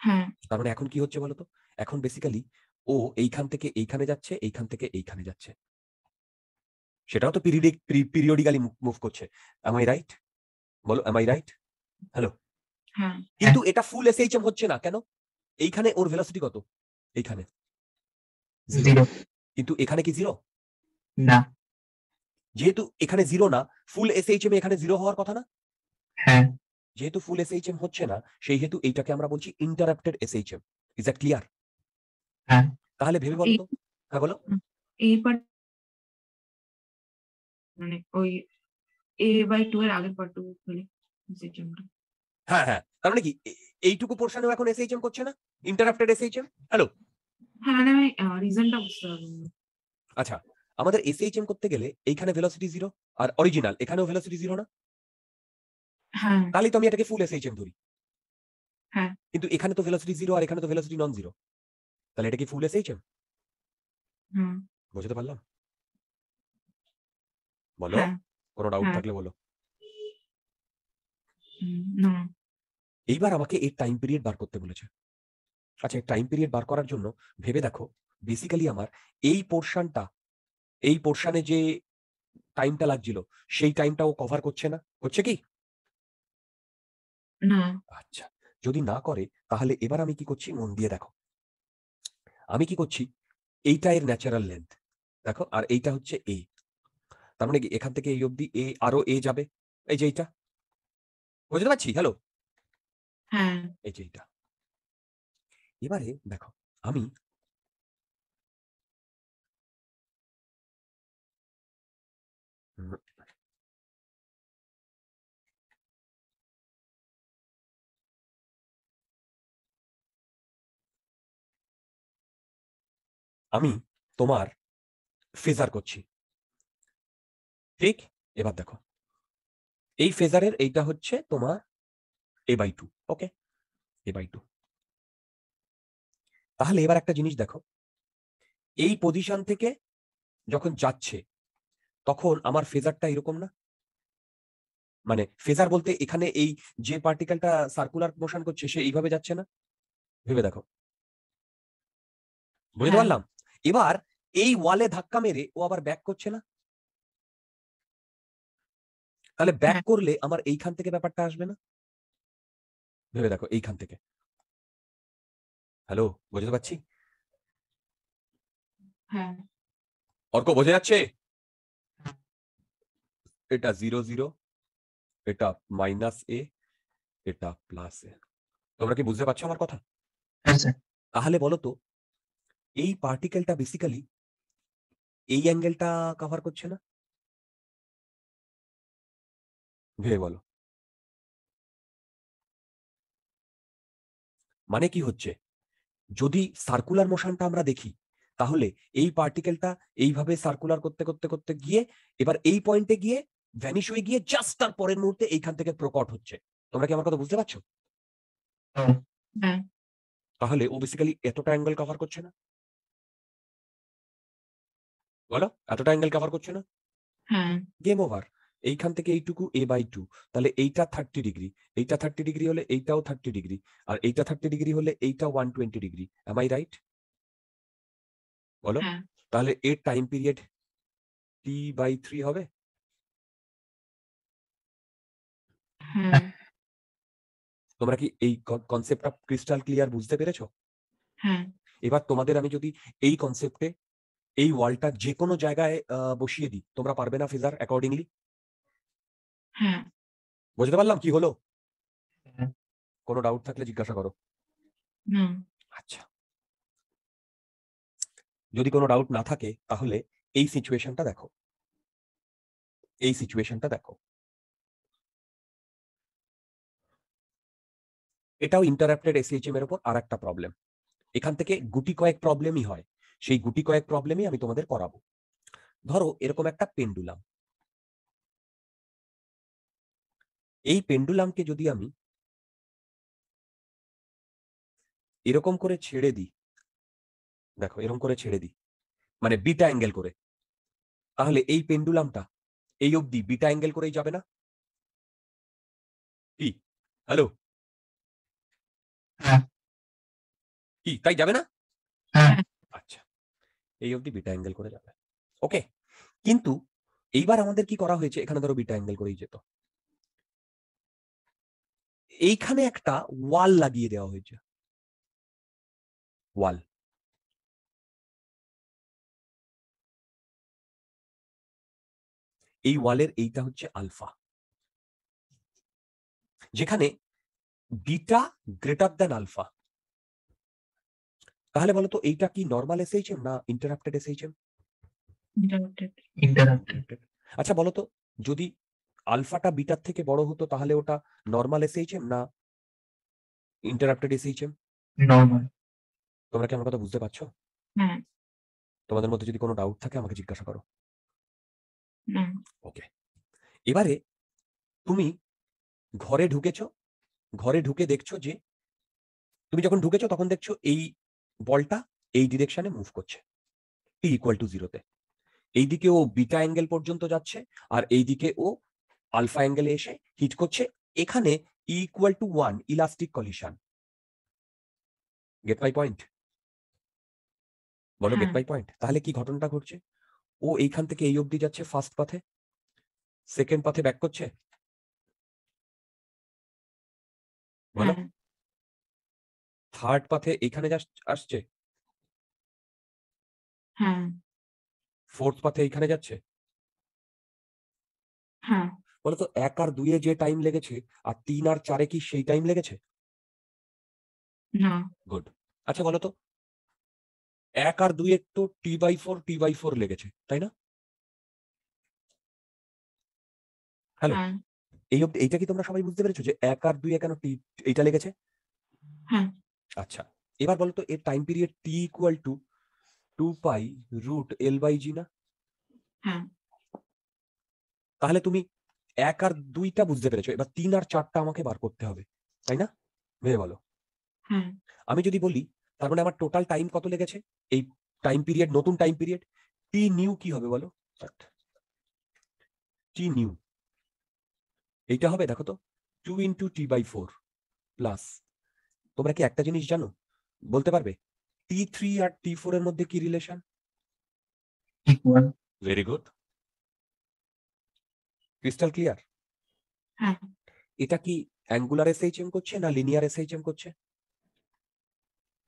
হ্যাঁ তার মানে এখন কি হচ্ছে বলতো, এখন বেসিক্যালি ও এইখান থেকে এইখানে যাচ্ছে, এইখান থেকে এইখানে যাচ্ছে, সেটাও তো পিরিয়ডিক্যালি মুভ করছে। Am I right? বলো, এম আই রাইট? হ্যালো? হ্যাঁ কিন্তু এটা ফুল এসএইচএম হচ্ছে না কেন? এইখানে ওর ভেলোসিটি কত? এইখানে জিরো, জিরো। কিন্তু এখানে কি জিরো? না। যেহেতু এখানে জিরো না, ফুল এসএইচএম এখানে জিরো হওয়ার কথা না? হ্যাঁ। যেহেতু ফুল এসএইচএম হচ্ছে না, সেই হেতু এইটাকে আমরা বলছি interrupted SHM. Is that clear? হ্যাঁ। তাহলে ভেবে বলো তো। হ্যাঁ বলো। এই পার্ট মানে ওই a/2 এর আগের পার্টটুকু খালি সিস্টেমটা। হ্যাঁ হ্যাঁ, তার মানে কি এইটুকু পোর্শনেও এখন এসএইচএম করছে না, ইন্টারাপ্টেড এসএইচএম? হ্যালো? হ্যাঁ মানে আমি রিজনটা বুঝতে পারলাম না। আচ্ছা, আমাদের এসএইচএম করতে গেলে এইখানে ভেলোসিটি জিরো, আর অরিজিনাল এখানেও ভেলোসিটি জিরো না? হ্যাঁ তাহলে তো আমি এটাকে ফুল এসএইচএম ধরি। হ্যাঁ কিন্তু এখানে তো ভেলোসিটি জিরো আর এখানে তো ভেলোসিটি নন জিরো, তাহলে এটা কি ফুল এসএইচএম? হ্যাঁ বুঝতে পারলাম? বলো, হ্যাঁ কোনো ডাউট হ্যাঁ থাকলে বলো। না এইবার আমাকে এর টাইম পিরিয়ড বার করতে বলেছে। আচ্ছা, টাইম পিরিয়ড বার করার জন্য ভেবে দেখো, বেসিক্যালি আমার এই পোর্শনটা, এই পোর্শনে যে টাইমটা লাগছিল সেই টাইমটা ও কভার করছে না, হচ্ছে কি? না আচ্ছা, যদি না করে তাহলে এবার আমি কি করছি মন দিয়ে দেখো। আমি কি করছি, এইটা এর ন্যাচারাল লেন্থ দেখো, আর এইটা হচ্ছে এ। তার মানে কি এখান থেকে এই অবধি এ আরো এ যাবে, এই যে এইটা, বুঝতে পারছি? হ্যালো? হ্যাঁ এই যে এইটা। এবারে দেখো, আমি উম, আমি তোমার ফেজার করছি, ঠিক? এবার দেখো, এই ফেজারের এইটা হচ্ছে তোমার a/2, ওকে, a/2। তাহলে এবার একটা জিনিস দেখো, এই পজিশন থেকে যখন যাচ্ছে তখন আমার ফেজারটা এরকম না? মানে ফেজার বলতে এখানে এই যে পার্টিকেলটা সার্কুলার মোশন করছে সে এইভাবে যাচ্ছে না? ভেবে দেখো, বুঝতে হ্যাঁ পারলাম? এবার এই ওয়ালে ধাক্কা মেরে ও আবার ব্যাক করছে না? তাহলে ব্যাক হ্যাঁ করলে আমার এইখান থেকে ব্যাপারটা আসবে না? ভেবে দেখো, এইখান থেকে। হ্যালো? বুঝতে পারছি? হ্যাঁ অর্ক বোঝা যাচ্ছে? এটা 0 0, এটা -a, এটা +a। তোমরা কি বুঝতে পারছো আমার কথা? হ্যাঁ স্যার। তাহলে বলো তো, এই পার্টিকেলটা বেসিক্যালি এই অ্যাঙ্গেলটা কভার করছে না? ভেবে বলো। মানে কি হচ্ছে, যদি সার্কুলার মোশনটা আমরা দেখি তাহলে এই পার্টিকেলটা এইভাবে সার্কুলার করতে করতে করতে গিয়ে এবার এই পয়েন্টে গিয়ে ভ্যানিশ হয়ে গিয়ে জাস্ট তার পরের মুহূর্তে এইখান থেকে প্রকট হচ্ছে। তোমরা কি আমার কথা বুঝতে পারছো? হ্যাঁ। হ্যাঁ তাহলে ও বেসিক্যালি এতটা অ্যাঙ্গেল কভার করছে না? বলো, এতটা অ্যাঙ্গেল কভার করছে না? হ্যাঁ গেম ওভার। এইখান থেকে এইটুকু a/2, তাহলে এইটা 30 ডিগ্রি, এইটা 30 ডিগ্রি হলে এইটাও 30 ডিগ্রি, আর এইটা 30 ডিগ্রি হলে এইটা 120 ডিগ্রি। M I right? বলো, হ্যাঁ তাহলে এর টাইম পিরিয়ড t/3 হবে? হ্যাঁ তোমরা কি এই কনসেপ্টটা ক্রিস্টাল ক্লিয়ার বুঝতে পেরেছো? হ্যাঁ এবার তোমাদের আমি যদি এই কনসেপ্টে এই ওয়ালটা যে কোনো জায়গায় বসিয়ে দিই, তোমরা পারবে না ফেজার অ্যাকর্ডিংলি? হ্যাঁ বুঝতে পারলাম কি হলো? হ্যাঁ। কোনো ডাউট থাকলে জিজ্ঞাসা করো। না আচ্ছা, যদি কোনো ডাউট না থাকে তাহলে এই সিচুয়েশনটা দেখো, এই সিচুয়েশনটা দেখো। এটাও ইন্টারাপ্টেড এসএইচএম এর উপর আর একটা প্রবলেম। এখান থেকে গুটি কয়েক প্রবলেমই হয়, সেই গুটি কয়েক প্রবলেমই আমি তোমাদের করাবো। ধরো এরকম একটা পেন্ডুলাম, এই পেন্ডুলামকে যদি আমি এরকম করে ছেড়ে দিই, দেখো এরকম করে ছেড়ে দিই, মানে বিটা অ্যাঙ্গেল করে, তাহলে এই পেন্ডুলামটা এই অবধি বিটা অ্যাঙ্গেল করেই যাবে না? কি হ্যালো, হ্যাঁ কি তাই যাবে না? হ্যাঁ আচ্ছা, এই অবধি বিটা অ্যাঙ্গেল করে যাবে, ওকে। কিন্তু এইবার আমাদের কি করা হয়েছে, এখানে ধরো বিটা অ্যাঙ্গেল করেই যেত, এইখানে একটা ওয়াল লাগিয়ে দেওয়া হয়েছে, ওয়াল। এই ওয়ালের এইটা হচ্ছে আলফা, যেখানে বিটা গ্রেটার দ্যান আলফা। তাহলে বলতো এইটা কি নর্মাল এসএইচএম না ইন্টারাপ্টেড এসএইচএম? Interrupted. ইন্টারাপ্টেড। আচ্ছা বলতো, যদি আলফাটা বিটার থেকে বড় হতো তাহলে ওটা নর্মাল এসএইচএম না ইন্টারাপ্টেড এসএইচএম? নর্মাল। তোমরা কি আমার কথা বুঝতে পারছো? হ্যাঁ, তোমাদের মধ্যে যদি কোনো ডাউট থাকে আমাকে জিজ্ঞাসা করো। না, ওকে, এবারে তুমি ঘরে ঢুকেছো, ঘরে ঢুকে দেখছো যে, তুমি যখন ঢুকেছো তখন দেখছো এই বলটা এই ডিরেকশনে মুভ করছে, টি ইকুয়াল টু 0 তে। এইদিকে ও বিটা অ্যাঙ্গেল পর্যন্ত যাচ্ছে, আর এইদিকে ও আলফা অ্যাঙ্গেলে এসে হিট করছে। এখানে equal to 1 elastic collision. Get my point? বলো গেট হ্যাঁ, মাই পয়েন্ট? তাহলে কি ঘটনাটা ঘটছে, ও এইখান থেকে এই অবধি যাচ্ছে ফার্স্ট পাথে, সেকেন্ড পাথে ব্যাক করছে, বলো হ্যাঁ, থার্ড পাথে এইখানে আসছে, হ্যাঁ, ফোর্থ পাথে এইখানে যাচ্ছে। হ্যাঁ, বলতো 1 আর 2 এ যে টাইম লেগেছে আর 3 আর 4 এ কি সেই টাইম লেগেছে? না, গুড। আচ্ছা বলতো 1 আর 2 এ তো টি/4 লেগেছে, তাই না? হ্যালো, হ্যাঁ, এই অবধি এইটা কি তোমরা সবাই বুঝতে পেরেছো যে 1 আর 2 এ কেন টি এইটা লেগেছে? হ্যাঁ, আচ্ছা, এবার বলতো এর time period T equal to 2π√L/g না? হ্যাঁ, তাহলে তুমি 1 আর 2টা বুঝতে পেরেছো, এবার 3 আর 4টা আমাকে বার করতে হবে, তাই না? ভেবে বলো। হ্যাঁ, আমি যদি বলি তার মানে আমার টোটাল টাইম কত লেগেছে, এই টাইম পিরিয়ড, নতুন টাইম পিরিয়ড টি নিউ কি হবে বলো? টি নিউ এইটা হবে, দেখো তো 2 × t/4 প্লাস, তোমরা কি একটা জিনিস জানো, বলতে পারবে T3 আর T4 এর মধ্যে কি relation? Equal. Very good, crystal clear. হ্যাঁ, এটা কি অ্যাঙ্গুলার এসএইচএম করছে না লিনিয়ার এসএইচএম করছে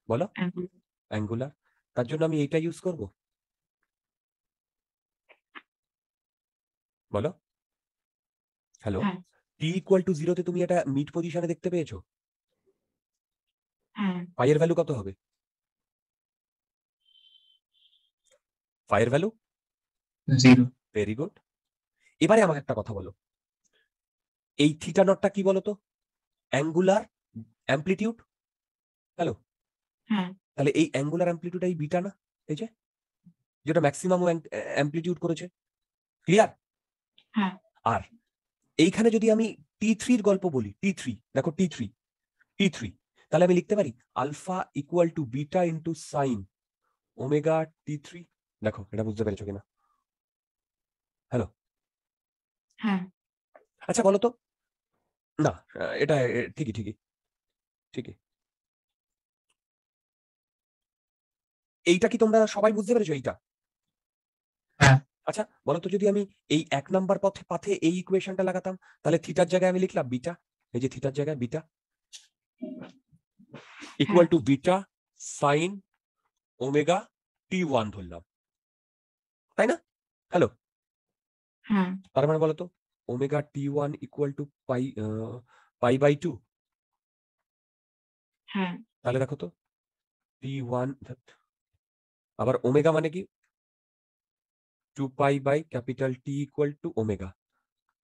বলো? একদম। অ্যাঙ্গুলার, তার জন্য আমি এইটা ইউজ করব, বলো। হ্যালো, হ্যাঁ, টি ইকুয়াল টু 0 তে তুমি এটা মিড পজিশনে দেখতে পেয়েছো, হ্যাঁ, পাইয়ের ভ্যালু কত হবে? পাইয়ের ভ্যালু 0। Very good. এবারে আমাকে একটা কথা বলো, এই থিটা নটটা কি বলতো? Angular amplitude. হ্যালো, হ্যাঁ, তাহলে এই অ্যাঙ্গুলার অ্যাম্প্লিটিউড এই বিটা না, এই যে যেটা ম্যাক্সিমাম অ্যাম্প্লিটিউড করেছে, ক্লিয়ার? হ্যাঁ, আর এইখানে যদি আমি T3 এর গল্প বলি, T3 দেখো, T3 তাহলে আমি লিখতে পারি alpha equal to beta into sine omega T3। দেখো এটা বুঝতে পেরেছো কিনা? হ্যালো, হ্যাঁ, আচ্ছা বলো তো, না এটা ঠিকই ঠিকই ঠিকই, এইটা কি তোমরা সবাই বুঝতে পেরেছো এইটা? হ্যাঁ। আচ্ছা বলো তো, যদি আমি এই 1 নাম্বার পাথে এই ইকুয়েশনটা লাগাতাম, তাহলে থিটার জায়গায় আমি লিখলাম বিটা, এই যে থিটার জায়গায় beta equal to beta sine omega T1 ধরলাম, তাই না? হ্যালো, হ্যাঁ, তার মানে বলতো ওমেগা T1 ইকুয়াল টু পাই/2। হ্যাঁ, তাহলে দেখো তো T1, আবার ওমেগা মানে কি 2π/T equal to omega,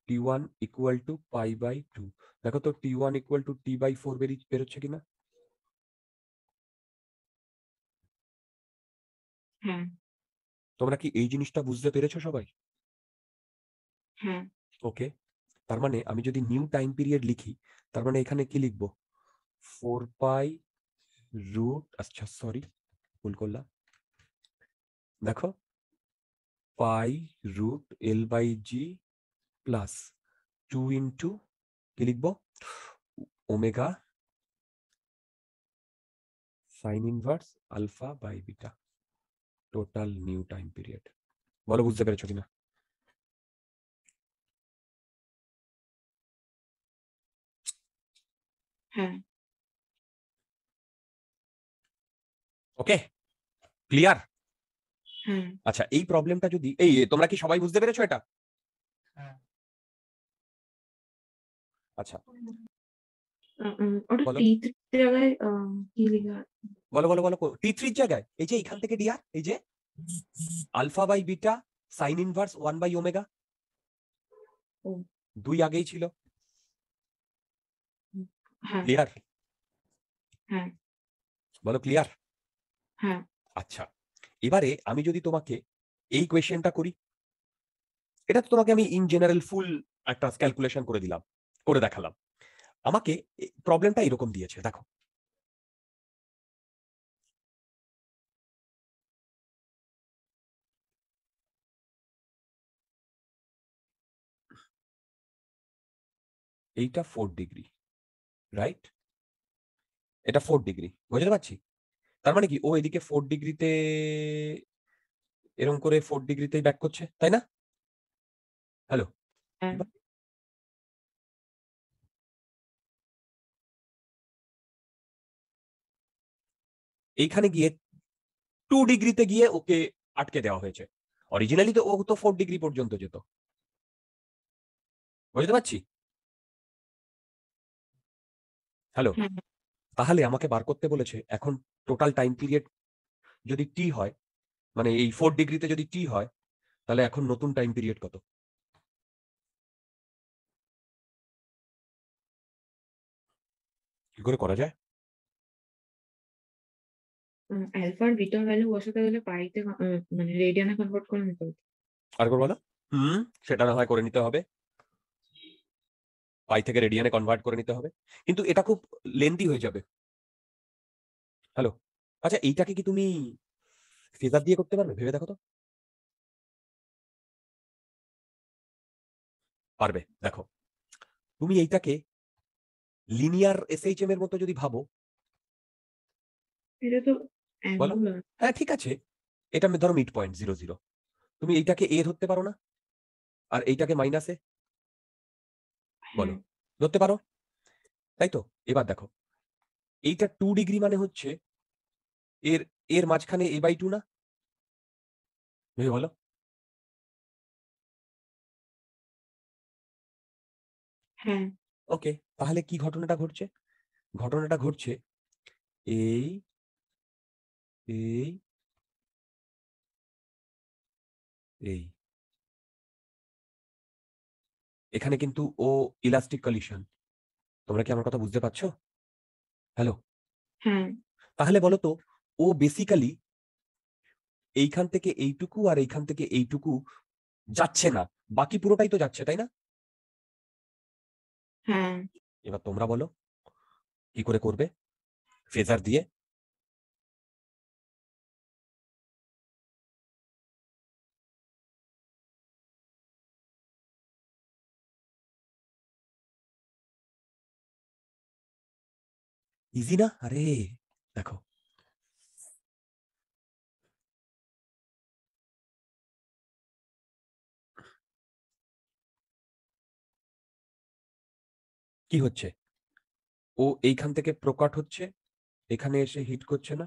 T1 equal to π/2। দেখো তো T1 ইকুয়াল টু T/4 বেরোচ্ছে কিনা। হ্যাঁ তোমরা কি এই জিনিসটা বুঝতে পেরেছো সবাই? হ্যাঁ ওকে, তার মানে আমি যদি নিউ টাইম পিরিয়ড লিখি, তার মানে এখানে কি লিখবো? 4π রুট, আচ্ছা সরি ভুল করলাম, দেখো π√L/G প্লাস 2 ইন্টু কি লিখবো? Omega sine inverse α/β total new time period. বলো বুঝতে পেরেছো কিনা? হ্যাঁ ওকে, ক্লিয়ার? হ্যাঁ আচ্ছা, এই প্রবলেমটা যদি এই তোমরা কি সবাই বুঝতে পেরেছো এটা? আচ্ছা ওটা বলো T3 জায়গায় কি লেখা? বলো বলো বলো T3 জায়গায় এই যে এখান থেকে ডিআর, এই যে α/β সাইন ইনভার্স 1/ω, ও 2 আগেই ছিল। হ্যাঁ ক্লিয়ার? হ্যাঁ বলো ক্লিয়ার? হ্যাঁ আচ্ছা, এবারে আমি যদি তোমাকে এই কোয়েশ্চেনটা করি, এটা তো তোমাকে আমি ইন জেনারেল ফুল একটা ক্যালকুলেশন করে দিলাম, করে দেখালাম। আমাকে প্রবলেমটা এরকম দিয়েছে, দেখো এইটা 4 ডিগ্রি, রাইট? এটা 4 ডিগ্রি, বুঝতে পারছি। তার মানে কি ও এদিকে 4 ডিগ্রিতে এরকম করে 4 ডিগ্রিতেই ব্যাক করছে, তাই না? হ্যালো, হ্যাঁ এইখানে গিয়ে 2 ডিগ্রিতে গিয়ে ওকে আটকে দেওয়া হয়েছে। অরিজিনালি তো ও তো 4 ডিগ্রি পর্যন্ত যেত, বুঝতে পারছি। হ্যালো, হ্যাঁ তাহলে আমাকে বার করতে বলেছে এখন টোটাল টাইম পিরিয়ড যদি টি হয়, মানে এই 4 ডিগ্রিতে যদি টি হয়, তাহলে এখন নতুন টাইম পিরিয়ড কত? কি করে করা যায়? অ্যালফা আর বিটার ভ্যালু বসাতে গেলে পাইতে মানে রেডিয়ানে কনভার্ট করে নিতে হতো। আরেকবার বলো। সেটা না হয় করে নিতে হবে, পাই থেকে রেডিয়ানে কনভার্ট করে নিতে হবে, কিন্তু এটা খুব লেন্দি হয়ে যাবে। হ্যালো, আচ্ছা এইটাকে কি তুমি ফেজার দিয়ে করতে পারবে? ভেবে দেখো তো। পারবে। দেখো, তুমি এইটাকে লিনিয়ার এসএইচএম এর মতো যদি ভাবো। এটা তো বলো। অ্যাঙ্গুলার। হ্যাঁ ঠিক আছে, এটা ধরো মিড পয়েন্ট 0, 0, তুমি এইটাকে এ ধরতে পারো না, আর এইটাকে মাইনাস এ, বলো হ্যাঁ ধরতে পারো, তাই তো? এবার দেখো, এইটা 2 ডিগ্রি মানে হচ্ছে এর এর মাঝখানে a/2 না? ভেবে বলো। হ্যাঁ ওকে, তাহলে কি ঘটনাটা ঘটছে? ঘটনাটা ঘটছে এই এই এই এখানে কিন্তু ও ইলাস্টিক কলিশন। তোমরা কি আমার কথা বুঝতে পারছো? হ্যালো, হ্যাঁ তাহলে বলো তো, ও বেসিক্যালি এইখান থেকে এইটুকু আর এইখান থেকে এইটুকু যাচ্ছে না, বাকি পুরোটাই তো যাচ্ছে, তাই না? হ্যাঁ এবার তোমরা বলো কি করে করবে ফেজার দিয়ে? ইজি না? আরে দেখো, কি হচ্ছে, ও এইখান থেকে প্রকট হচ্ছে, এখানে এসে হিট করছে না,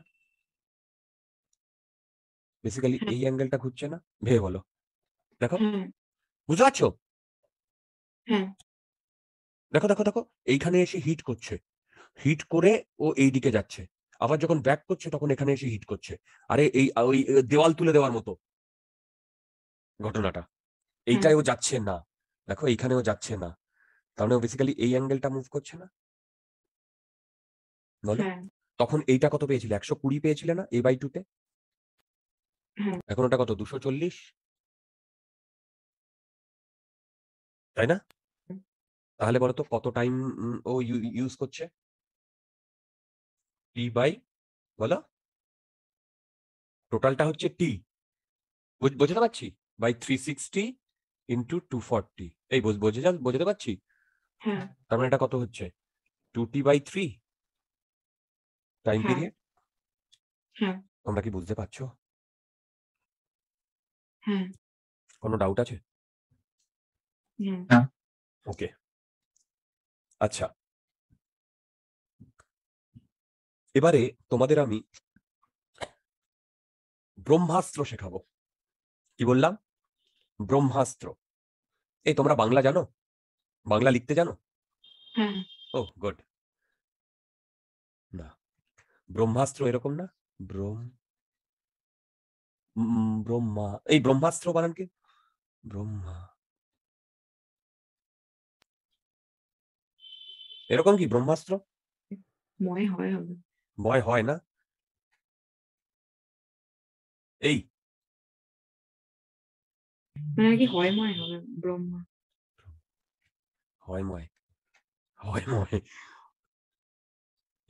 বেসিক্যালি হ্যাঁ এই অ্যাঙ্গেলটা ঘুরছে না। ভেবে বলো, দেখো হ্যাঁ বুঝতে পারছো? হ্যাঁ দেখো দেখো দেখো, এইখানে এসে হিট করছে, হিট করে ও এই দিকে যাচ্ছে, আবার যখন ব্যাক করছে তখন এখানে এসে হিট করছে। আরে এই ওই দেওয়াল তুলে দেওয়ার মতো ঘটনাটা, হ্যাঁ এইটাই ও যাচ্ছে না। দেখো এইখানেও যাচ্ছে না, তার মানে বেসিক্যালি এই অ্যাঙ্গেলটা মুভ করছে না, বলো? হ্যাঁ তখন এইটা কত পেয়েছিলে? 120 পেয়েছিলে না a/2 তে? হ্যাঁ এখন ওটা কত? 240, তাই না? তাহলে বলো তো কত টাইম ও ইউজ করছে? টি বাই, বলো, টোটালটা হচ্ছে টি, বোঝাতে পারছি, বাই 360 ইন্টু 240, এই বোঝাতে পারছি? হ্যাঁ তার মানে এটা কত হচ্ছে? 2t/3 টাইম হ্যাঁ পিরিয়ড। হ্যাঁ তোমরা কি বুঝতে পারছো? হ্যাঁ কোনো ডাউট আছে? হ্যাঁ ওকে, আচ্ছা, এবারে তোমাদের আমি ব্রহ্মাস্ত্র শেখাবো। কি বললাম? ব্রহ্মাস্ত্র। এই তোমরা বাংলা জানো? বাংলা লিখতে জানো? হ্যাঁ ও গুড। না, ব্রহ্মাস্ত্র এরকম না, ব্রহ্মা, এই ব্রহ্মাস্ত্র বানান কি? ব্রহ্মা, এরকম কি ব্রহ্মাস্ত্র? মনে হয় হবে ভয় হয় না? এই মানে আর কি হয় ময় হবে ব্রহ্মা হয়ময়, হয়ময়,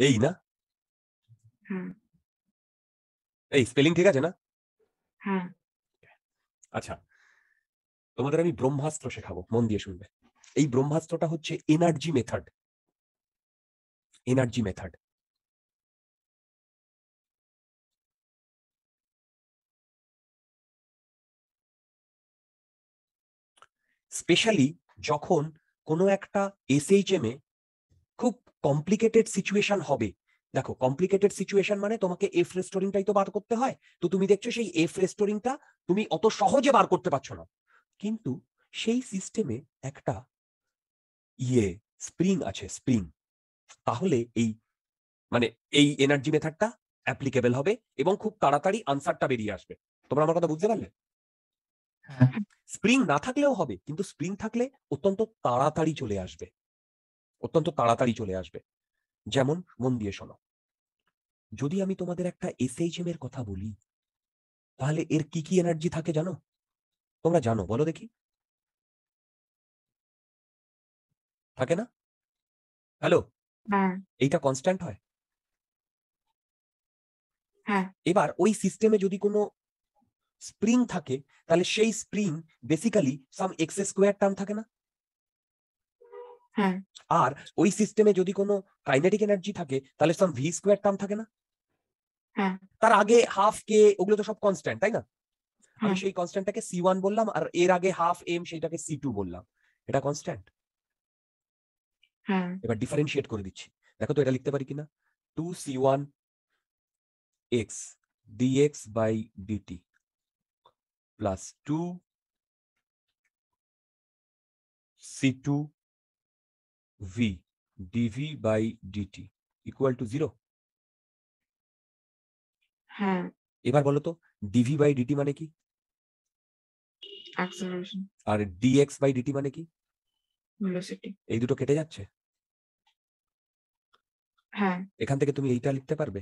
এই না? হ্যাঁ এই স্পেলিং ঠিক আছে না? হ্যাঁ আচ্ছা, তোমাদের আমি ব্রহ্মাস্ত্র শেখাবো, মন দিয়ে শুনবে। এই ব্রহ্মাস্ত্রটা হচ্ছে energy method. Energy method. Specially যখন কোনো একটা এসএইচএম এ খুব কমপ্লিকেটেড সিচুয়েশন হবে। দেখো, কমপ্লিকেটেড সিচুয়েশন মানে তোমাকে এফ রেস্টোরিংটাই তো বার করতে হয়। তো তুমি দেখছো সেই এফ রেস্টোরিংটা তুমি অত সহজে বার করতে পারছো না, কিন্তু সেই সিস্টেমে একটা স্প্রিং আছে, স্প্রিং। তাহলে এই মানে এই এনার্জি মেথডটা অ্যাপ্লিকেবল হবে এবং খুব তাড়াতাড়ি আনসারটা বেরিয়ে আসবে। তোমরা আমার কথা বুঝতে পারলে? হ্যাঁ স্প্রিং না থাকলেও হবে, কিন্তু স্প্রিং থাকলে অত্যন্ত তাড়াতাড়ি চলে আসবে, অত্যন্ত তাড়াতাড়ি চলে আসবে। যেমন, মন দিয়ে শোনো, যদি আমি তোমাদের একটা এসএইচএম এর কথা বলি, তাহলে এর কি কি এনার্জি থাকে জানো? তোমরা জানো? বলো দেখি। থাকে না? হ্যালো, হ্যাঁ এইটা কনস্ট্যান্ট হয়। হ্যাঁ এবার ওই সিস্টেমে যদি কোনো স্প্রিং থাকে, তাহলে সেই স্প্রিং বেসিক্যালি সাম এক্স স্কোয়ার টার্ম থাকে না? হ্যাঁ আর ওই সিস্টেমে যদি কোনো কাইনেটিক এনার্জি থাকে, তাহলে সাম ভি স্কোয়ার টার্ম থাকে না? হ্যাঁ তার আগে হাফ কে, ওগুলো তো সব কনস্ট্যান্ট, তাই না? আমি হ্যাঁ সেই কনস্ট্যান্টটাকে C1 বললাম, আর এর আগে হাফ এম সেটাকে C2 বললাম। এটা কনস্ট্যান্ট। হ্যাঁ এবার ডিফারেন্সিয়েট করে দিচ্ছি। দেখো তো এটা লিখতে পারি কিনা। 2C1 x dx by dt plus 2C2 v dv by dt equal to 0। হ্যাঁ এবার বলো তো, dv by dt মানে কি? অ্যাক্সেলারেশন আর dx by dt মানে কি? ভেলোসিটি এই দুটো কেটে যাচ্ছে। হ্যাঁ এখান থেকে তুমি এইটা লিখতে পারবে।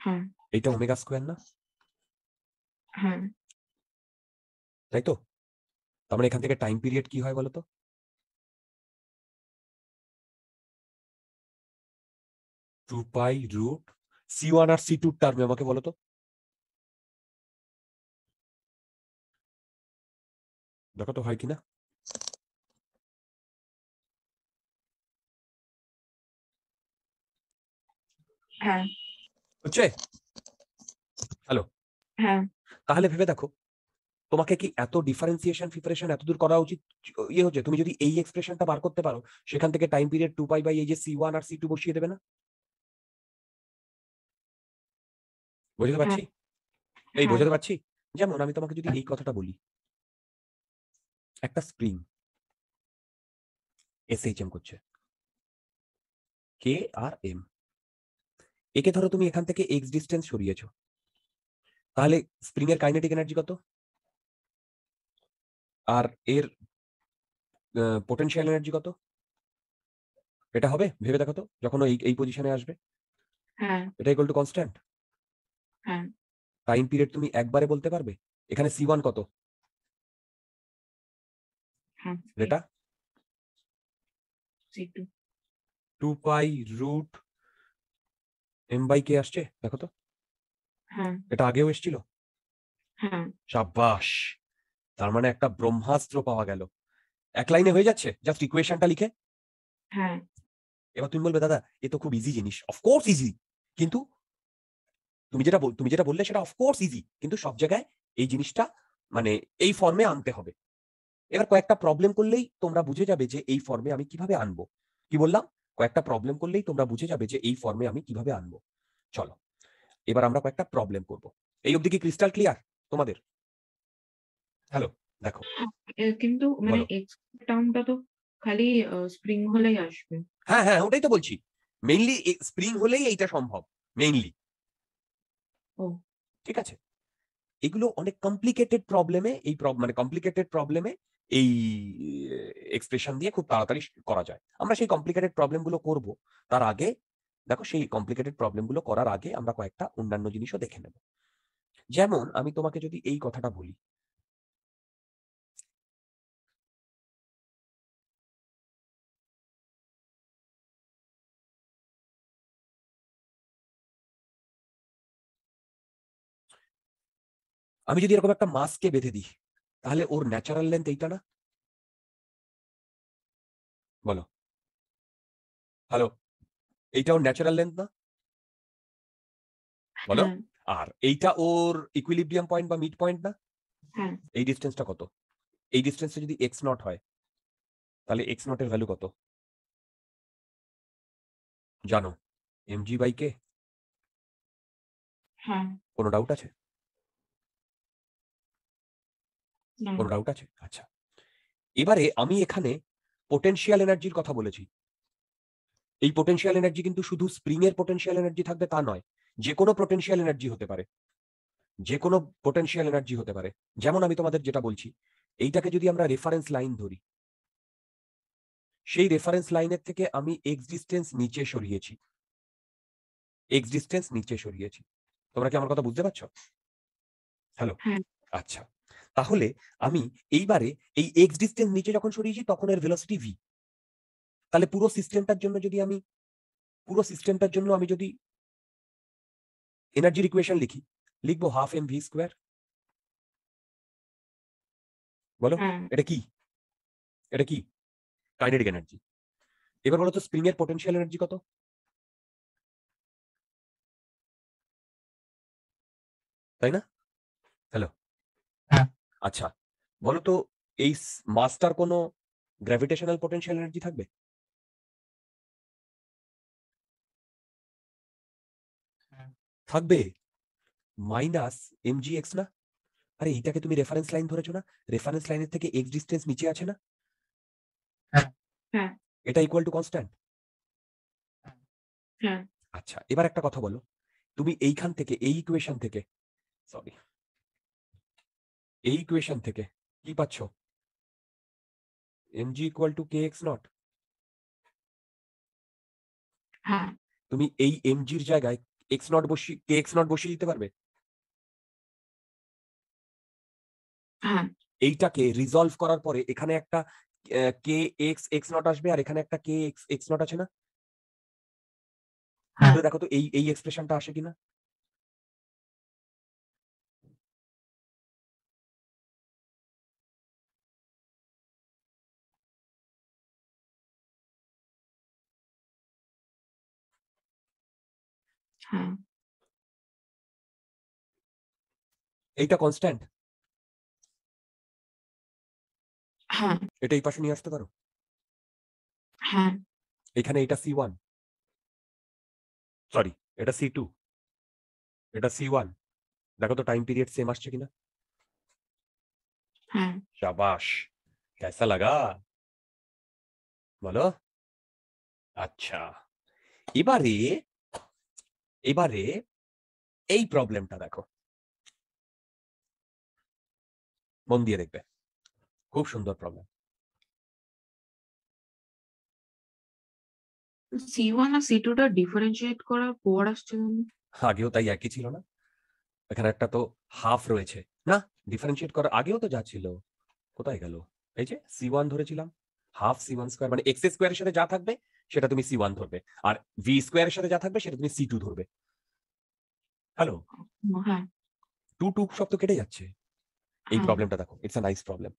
হ্যাঁ এইটা ওমেগা স্কোয়ার না? হ্যাঁ তাই তো? তার মানে এখান থেকে টাইম পিরিয়ড কি হয় বলো তো? 2π√, C1 আর C2 টার্মে আমাকে বলো তো। দেখো তো হয় কিনা। হ্যাঁ হচ্ছে? হ্যালো, হ্যাঁ তাহলে ভেবে দেখো, তোমাকে কি এত ডিফারেন্সিয়েশন প্রিপারেশন এত দূর করা উচিত? ইয়ে হচ্ছে, তুমি যদি এই এক্সপ্রেশনটা বার করতে পারো, সেখান থেকে টাইম পিরিয়ড 2π বাই এই যে C1 আর C2 বসিয়ে দেবে না? বুঝতে হ্যাঁ পারছি? এই হ্যাঁ বোঝাতে পারছি? যেমন আমি তোমাকে যদি এই কথাটা বলি, একটা স্প্রিং এসএইচএম করছে, কে আর এম, একে ধরো তুমি এখান থেকে এক্স ডিস্টেন্স সরিয়েছো, তাহলে স্প্রিং এর কাইনেটিক এনার্জি কত আর এর পোটেনশিয়াল এনার্জি কত? এটা হবে ভেবে দেখো তো, যখন ও এই পজিশনে আসবে। হ্যাঁ এটা ইকুয়াল টু কনস্ট্যান্ট। হ্যাঁ টাইম পিরিয়ড তুমি একবারে বলতে পারবে এখানে C1 কত? হ্যাঁ এটা C2 2 pi root m by k আসছে, দেখো তো। হ্যাঁ এটা আগেও এসেছিল। হ্যাঁ সাব্বাস, তার মানে একটা ব্রহ্মাস্ত্র পাওয়া গেল। এক লাইনে হয়ে যাচ্ছে জাস্ট ইকুয়েশনটা লিখে। হ্যাঁ এবার তুমি বলবে দাদা এ তো খুব ইজি জিনিস, অফকোর্স ইজি, কিন্তু তুমি যেটা বললে সেটা অফকোর্স ইজি, কিন্তু সব জায়গায় এই জিনিসটা মানে এই ফর্মে আনতে হবে। এবার কয়েকটা প্রবলেম করলেই তোমরা বুঝে যাবে যে এই ফর্মে আমি কিভাবে আনবো। কি বললাম? কয়েকটা প্রবলেম করলেই তোমরা বুঝে যাবে যে এই ফর্মে আমি কিভাবে আনবো। চলো এবার আমরা কয়েকটা প্রবলেম করব। এই অবধি কি ক্রিস্টাল ক্লিয়ার তোমাদের? হ্যালো, দেখো কিন্তু মানে বলো। এক্স টার্মটা তো খালি স্প্রিং হলেই আসবে। হ্যাঁ হ্যাঁ, ওটাই তো বলছি, মেইনলি স্প্রিং হলেই এইটা সম্ভব, মেইনলি। ও ঠিক আছে, এগুলো অনেক কমপ্লিকেটেড প্রবলেমে মানে কমপ্লিকেটেড প্রবলেমে এই এক্সপ্রেশন দিয়ে খুব তাড়াতাড়ি করা যায়। আমরা সেই কমপ্লিকেটেড প্রবলেমগুলো করব, তার আগে দেখো সেই কমপ্লিকেটেড প্রবলেমগুলো করার আগে আমরা কয়েকটা অন্যান্য জিনিসও দেখে নেব। যেমন আমি তোমাকে যদি এই কথাটা বলি, আমি যদি এরকম একটা মাসকে বেঁধে দিই, তাহলে ওর ন্যাচারাল লেন্থ এইটা না? বলো, হ্যালো, এইটা ওর ন্যাচারাল লেন্থ না? বলো। হ্যাঁ আর এইটা ওর ইকুইলিব্রিয়াম পয়েন্ট বা মিড পয়েন্ট না? হ্যাঁ এই ডিস্টেন্সটা কত? এই ডিস্টেন্সটা যদি x নট হয়, তাহলে x নট এর ভ্যালু কত জানো? mg by k। হ্যাঁ কোনো ডাউট আছে? না কোনো ডাউট আছে? আচ্ছা, এবারে আমি এখানে পোটেনশিয়াল এনার্জির কথা বলেছি। এই পোটেনশিয়াল এনার্জি কিন্তু শুধু স্প্রিং এর পোটেনশিয়াল এনার্জি থাকবে তা নয়, যে কোনো পোটেনশিয়াল এনার্জি হতে পারে, যে কোনো পোটেনশিয়াল এনার্জি হতে পারে। যেমন আমি তোমাদের যেটা বলছি, এইটাকে যদি আমরা রেফারেন্স লাইন ধরি, সেই রেফারেন্স লাইনের থেকে আমি এক্স ডিস্টেন্স নিচে সরিয়েছি, এক্স ডিস্টেন্স নিচে সরিয়েছি। তোমরা কি আমার কথা বুঝতে পারছো? হ্যালো, হ্যাঁ আচ্ছা, তাহলে আমি এইবারে এই এক্স ডিস্টেন্স নিচে যখন সরিয়েছি তখন এর ভেলোসিটি ভি। তাহলে পুরো সিস্টেমটার জন্য আমি যদি এনার্জির ইকুয়েশন লিখি, লিখবো হাফ এম ভি স্কোয়ার। বলো, হ্যাঁ এটা কি? এটা কি? Kinetic energy. এবার বলো তো স্প্রিং এর পোটেনশিয়াল এনার্জি কত? তাই না? হ্যালো, হ্যাঁ। আচ্ছা, বলো তো এই মাসটার কোনো গ্র্যাভিটেশনাল পোটেনশিয়াল এনার্জি থাকবে? থাকবে, মাইনাস mg x না? আরে এইটাকে তুমি রেফারেন্স লাইন ধরেছো না? রেফারেন্স লাইনের থেকে এক্স ডিস্টেন্স নিচে আছে না? হ্যাঁ এটা ইকুয়াল টু কনস্ট্যান্ট। হ্যাঁ আচ্ছা, এবার একটা কথা বলো, তুমি এইখান থেকে এই ইকুয়েশন থেকে, সরি, এই ইকুয়েশন থেকে কি পাচ্ছ? mg equal to kx not. হ্যাঁ তুমি এই mg এর জায়গায় x নট বসিয়ে kx নট বসিয়ে দিতে পারবে? হ্যাঁ এইটাকে রিজলভ করার পরে এখানে একটা kx x নট আসবে, আর এখানে একটা kx x নট আছে না? হ্যাঁ দেখো তো এই এক্সপ্রেশনটা আসে কিনা। হ্যাঁ এইটা কনস্ট্যান্ট, হ্যাঁ এটা এই পাশে নিয়ে আসতে পারো। হ্যাঁ এখানে এটা C1, সরি এটা C2, এটা C1। দেখো তো টাইম পিরিয়ড সেম আসছে কিনা। হ্যাঁ শাবাশ, कैसा लगा বলো। আচ্ছা, এবারে এবারে এই প্রবলেমটা দেখো, মন দিয়ে দেখবে, খুব সুন্দর প্রবলেম। C1 আর C2 টা ডিফারেন্সিয়েট করার পর আসছে কেন? আগেও তাই একই ছিল না? এখানে একটা তো হাফ রয়েছে না, ডিফারেন্সিয়েট করার আগেও তো যা ছিল, কোথায় গেল? এই যে C1 ধরেছিলাম, হাফ C1 স্কয়ার, মানে এক্স স্কয়ারের সাথে যা থাকবে সেটা তুমি C1 ধরবে, আর ভি স্কয়ারের সাথে যা থাকবে সেটা তুমি C2 ধরবে। হ্যালো, হ্যাঁ, 2 2 সব তো কেটে যাচ্ছে। এই হ্যাঁ, প্রবলেমটা দেখো, it's a nice problem,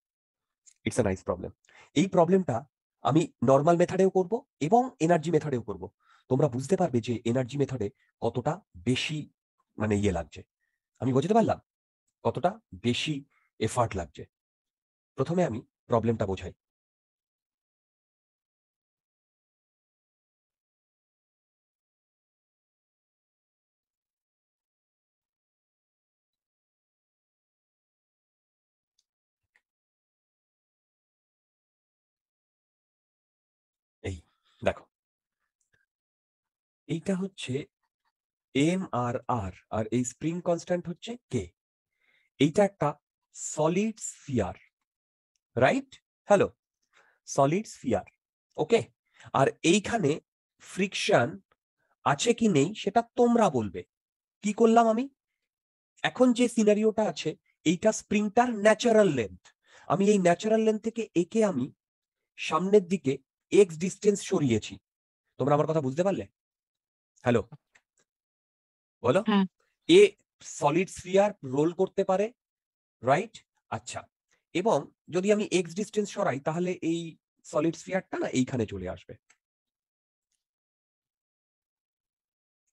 it's a nice problem. এই প্রবলেমটা আমি নর্মাল মেথডেও করব এবং এনার্জি মেথডেও করব। তোমরা বুঝতে পারবে যে এনার্জি মেথডে কতটা বেশি মানে ইয়ে লাগছে, আমি বোঝাতে পারলাম কতটা বেশি এফার্ট লাগছে। প্রথমে আমি প্রবলেমটা বোঝাই। এই দেখো, এইটা হচ্ছে এম আর আর, আর এই স্প্রিং কনস্ট্যান্ট হচ্ছে কে। এইটা একটা solid sphere, right? Hello, solid sphere, okay. আর এইখানে ফ্রিকশন আছে কি নেই সেটা তোমরা বলবে। কি করলাম আমি? এখন যে সিনারিওটা আছে, এইটা স্প্রিংটার ন্যাচারাল লেন্থ। আমি এই ন্যাচারাল লেন্থ থেকে একে আমি সামনের দিকে এক্স ডিস্টেন্স সরিয়েছি। তোমরা আমার কথা বুঝতে পারলে? হ্যালো, বলো। হ্যাঁ, এ সলিড স্ফিয়ার রোল করতে পারে, রাইট? আচ্ছা, এবং যদি আমি এক্স ডিস্টেন্স সরাই তাহলে এই সলিড স্ফিয়ারটা না এইখানে চলে আসবে।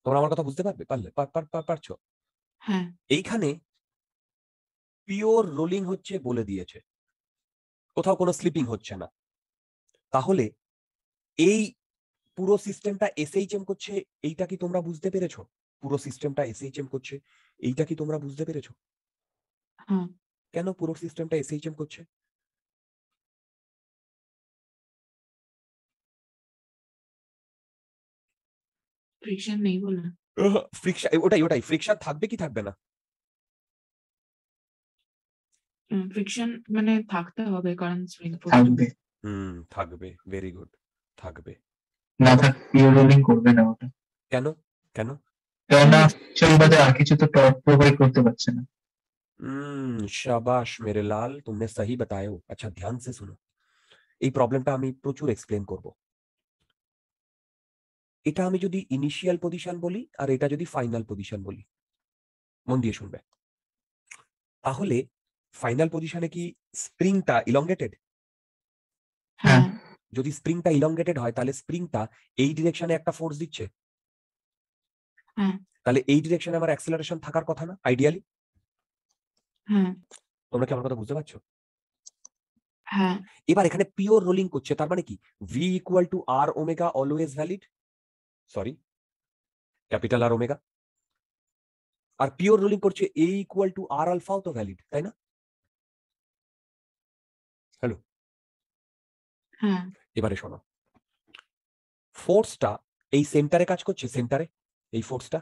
তোমরা আমার কথা বুঝতে পারবে? পারছো? হ্যাঁ, এইখানে পিওর রোলিং হচ্ছে বলে দিয়েছে, কোথাও কোনো স্লিপিং হচ্ছে না। তাহলে এই পুরো সিস্টেমটা এসএইচএম করছে, এইটা কি তোমরা বুঝতে পেরেছো? পুরো সিস্টেমটা এসএইচএম করছে, এইটা কি তোমরা বুঝতে পেরেছো? হ্যাঁ, কেন পুরো সিস্টেমটা এসএইচএম করছে? ফ্রিকশন নেই বলে। ফ্রিকশন, ওটাই ওটাই, ফ্রিকশন থাকবে কি থাকবে না? ফ্রিকশন মানে থাকতে হবে কারণ স্প্রিং থাকবে, থাকবে, ভেরি গুড, থাকবে। না থাকলে পিওর রোলিং করবে না ওটা, কেন? কেন? কেননা ফ্রিকশন বাদে আর কিছু তো টর্ক প্রোভাইড করতে পারছে না। शाबाश मेरे लाल, तुमने सही बताया। अच्छा, ध्यान से सुनो, এই প্রবলেমটা আমি প্রচুর এক্সপ্লেন করব। এটা আমি যদি ইনিশিয়াল পজিশন বলি আর এটা যদি ফাইনাল পজিশন বলি, মন দিয়ে শুনবে। তাহলে ফাইনাল পজিশনে কি স্প্রিংটা ইলংগেটেড? হ্যাঁ, যদি স্প্রিংটা ইলংগেটেড হয় তাহলে স্প্রিংটা এই ডিরেকশনে একটা ফোর্স দিচ্ছে, হ্যাঁ, তাহলে এই ডিরেকশনে আমার অ্যাক্সেলারেশন থাকার কথা না আইডিয়ালি? হ্যাঁ, তোমরা কি আমার কথা বুঝতে পারছো? হ্যাঁ, এবার এখানে পিওর রোলিং করছে, তার মানে কি V equal to R omega always valid, sorry capital R omega. আর পিওর রোলিং করছে এ ইকুয়াল টু আর আলফাও তো ভ্যালিড, তাই না? হ্যালো, হ্যাঁ, এবারে শোনো, ফোর্সটা এই সেন্টারে কাজ করছে, সেন্টারে এই ফোর্সটা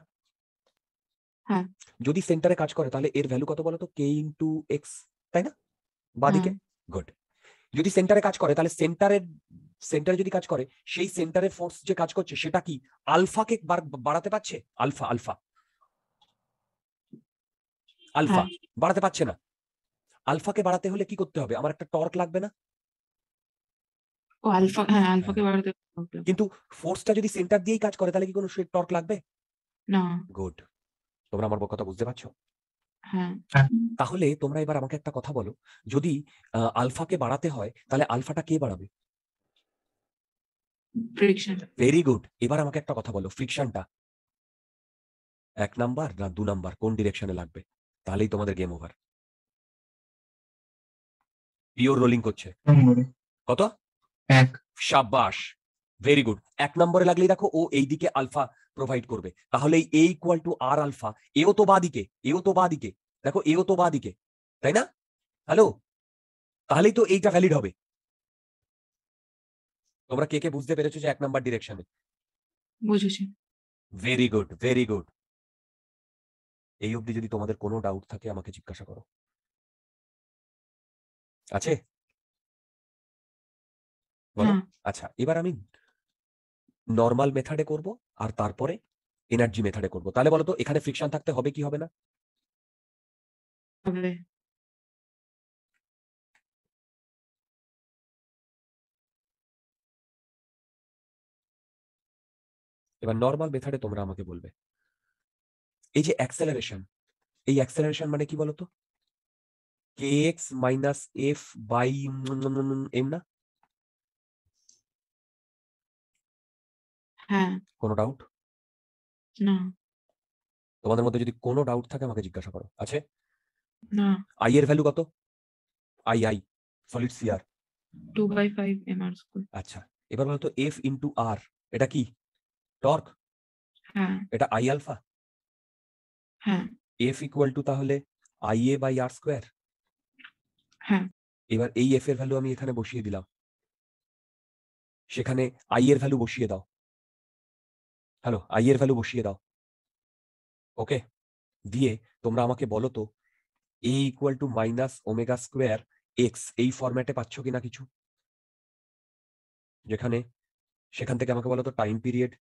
হ্যাঁ, যদি সেন্টারে কাজ করে তাহলে এর ভ্যালু কত বলো তো? কে ইন্টু এক্স, তাই না? বাদিকে, গুড। যদি সেন্টারে কাজ করে তাহলে সেন্টারে যদি কাজ করে, সেই সেন্টারের ফোর্স যে কাজ করছে সেটা কি আলফাকে বাড়াতে পারছে? আলফা আলফা আলফা হ্যাঁ, বাড়াতে পারছে না। আলফাকে বাড়াতে হলে কি করতে হবে? আমার একটা টর্ক লাগবে না? ও আলফা, হ্যাঁ, আলফাকে বাড়াতে হবে। কিন্তু ফোর্সটা যদি সেন্টার দিয়েই কাজ করে তাহলে কি কোনো টর্ক লাগবে? না। গুড, তোমরা আমার কথা বুঝতে পারছো? হ্যাঁ, তাহলে তোমরা এবার আমাকে একটা কথা বলো, যদি আলফাকে বাড়াতে হয় তাহলে আলফাটা কে বাড়াবে? ফ্রিকশন। Very good. এবার আমাকে একটা কথা বলো, ফ্রিকশনটা 1 নাম্বার না 2 নাম্বার, কোন ডিরেকশনে লাগবে? তাহলেই তোমাদের গেম ওভার। পিওর রোলিং করছে নম্বরে কত? 1। শাবাশ, ভেরি গুড। 1 নম্বরে লাগলেই দেখো ও এইদিকে আলফা প্রোভাইড করবে, তাহলে এ ইকুয়াল টু আর আলফা, এও তো বাদিকে, এও তো বাদিকে, দেখো এও তো বাদিকে, তাই না? হ্যালো, তাহলেই তো এইটা ভ্যালিড হবে। তোমরা কে কে বুঝতে পেরেছো যে 1 নাম্বার ডিরেকশনে? বুঝেছি। Very good, very good. এই অবধি যদি তোমাদের কোনো ডাউট থাকে আমাকে জিজ্ঞাসা করো। আছে? বলো। না আচ্ছা, এবার আমি নর্মাল মেথডে করব আর তারপরে এনার্জি মেথডে করব। তাহলে বলো তো এখানে ফ্রিকশন থাকতে হবে কি হবে না? হবে। এবার নর্মাল মেথডে তোমরা আমাকে বলবে এই যে অ্যাক্সেলারেশন, এই অ্যাক্সেলারেশন মানে কি বলতো? kx minus F by M না? হ্যাঁ। কোনো ডাউট? না তোমাদের মধ্যে যদি কোনো ডাউট থাকে আমাকে জিজ্ঞাসা করো। আছে? না আই এর ভ্যালু কত? I solid CR. 2/5 mr²। আচ্ছা, এবার বলতো এফ ইন্টু আর এটা কি? টর্ক। হ্যাঁ এটা আই আলফা। হ্যাঁ এফ ইকুয়াল টু তাহলে I A by R square. হ্যাঁ এবার এই এফ এর ভ্যালু আমি এখানে বসিয়ে দিলাম, সেখানে আই এর ভ্যালু বসিয়ে দাও। হ্যালো, আই এর ভ্যালু বসিয়ে দাও। ওকে, দিয়ে তোমরা আমাকে বলো তো a equal to minus omega square x এই ফরম্যাটে পাচ্ছ কিনা কিছু? যেখানে সেখান থেকে আমাকে বলো তো টাইম পিরিয়ড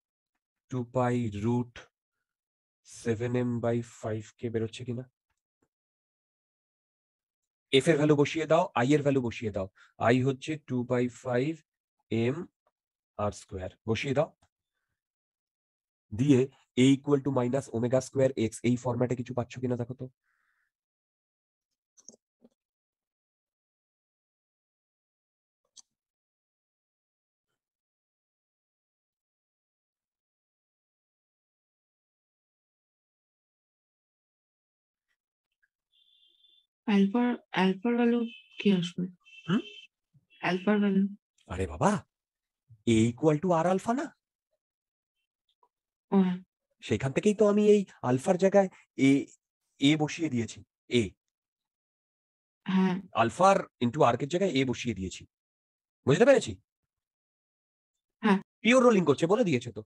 2π√7m/5 কে বেরোচ্ছে কিনা? এফ এর ভ্যালু বসিয়ে দাও, আই এর ভ্যালু বসিয়ে দাও। আই হচ্ছে 2π5m/² বসিয়ে দাও, দিয়ে a equal to minus omega square x এই ফরম্যাটে কিছু পাচ্ছ কিনা দেখো তো। অ্যালফার ভ্যালু কি আসবে? হুম? অ্যালফার ভ্যালু? আরে বাবা, এ ইকুয়াল টু আর আলফা না? ও হ্যাঁ সেখান থেকেই তো আমি এই আলফার জায়গায় এ এ বসিয়ে দিয়েছি। এ হ্যাঁ আলফার ইন্টু আর্কের জায়গায় এ বসিয়ে দিয়েছি। বুঝতে পেরেছি? হ্যাঁ। পিওর রোলিং করছে বলে দিয়েছে তো।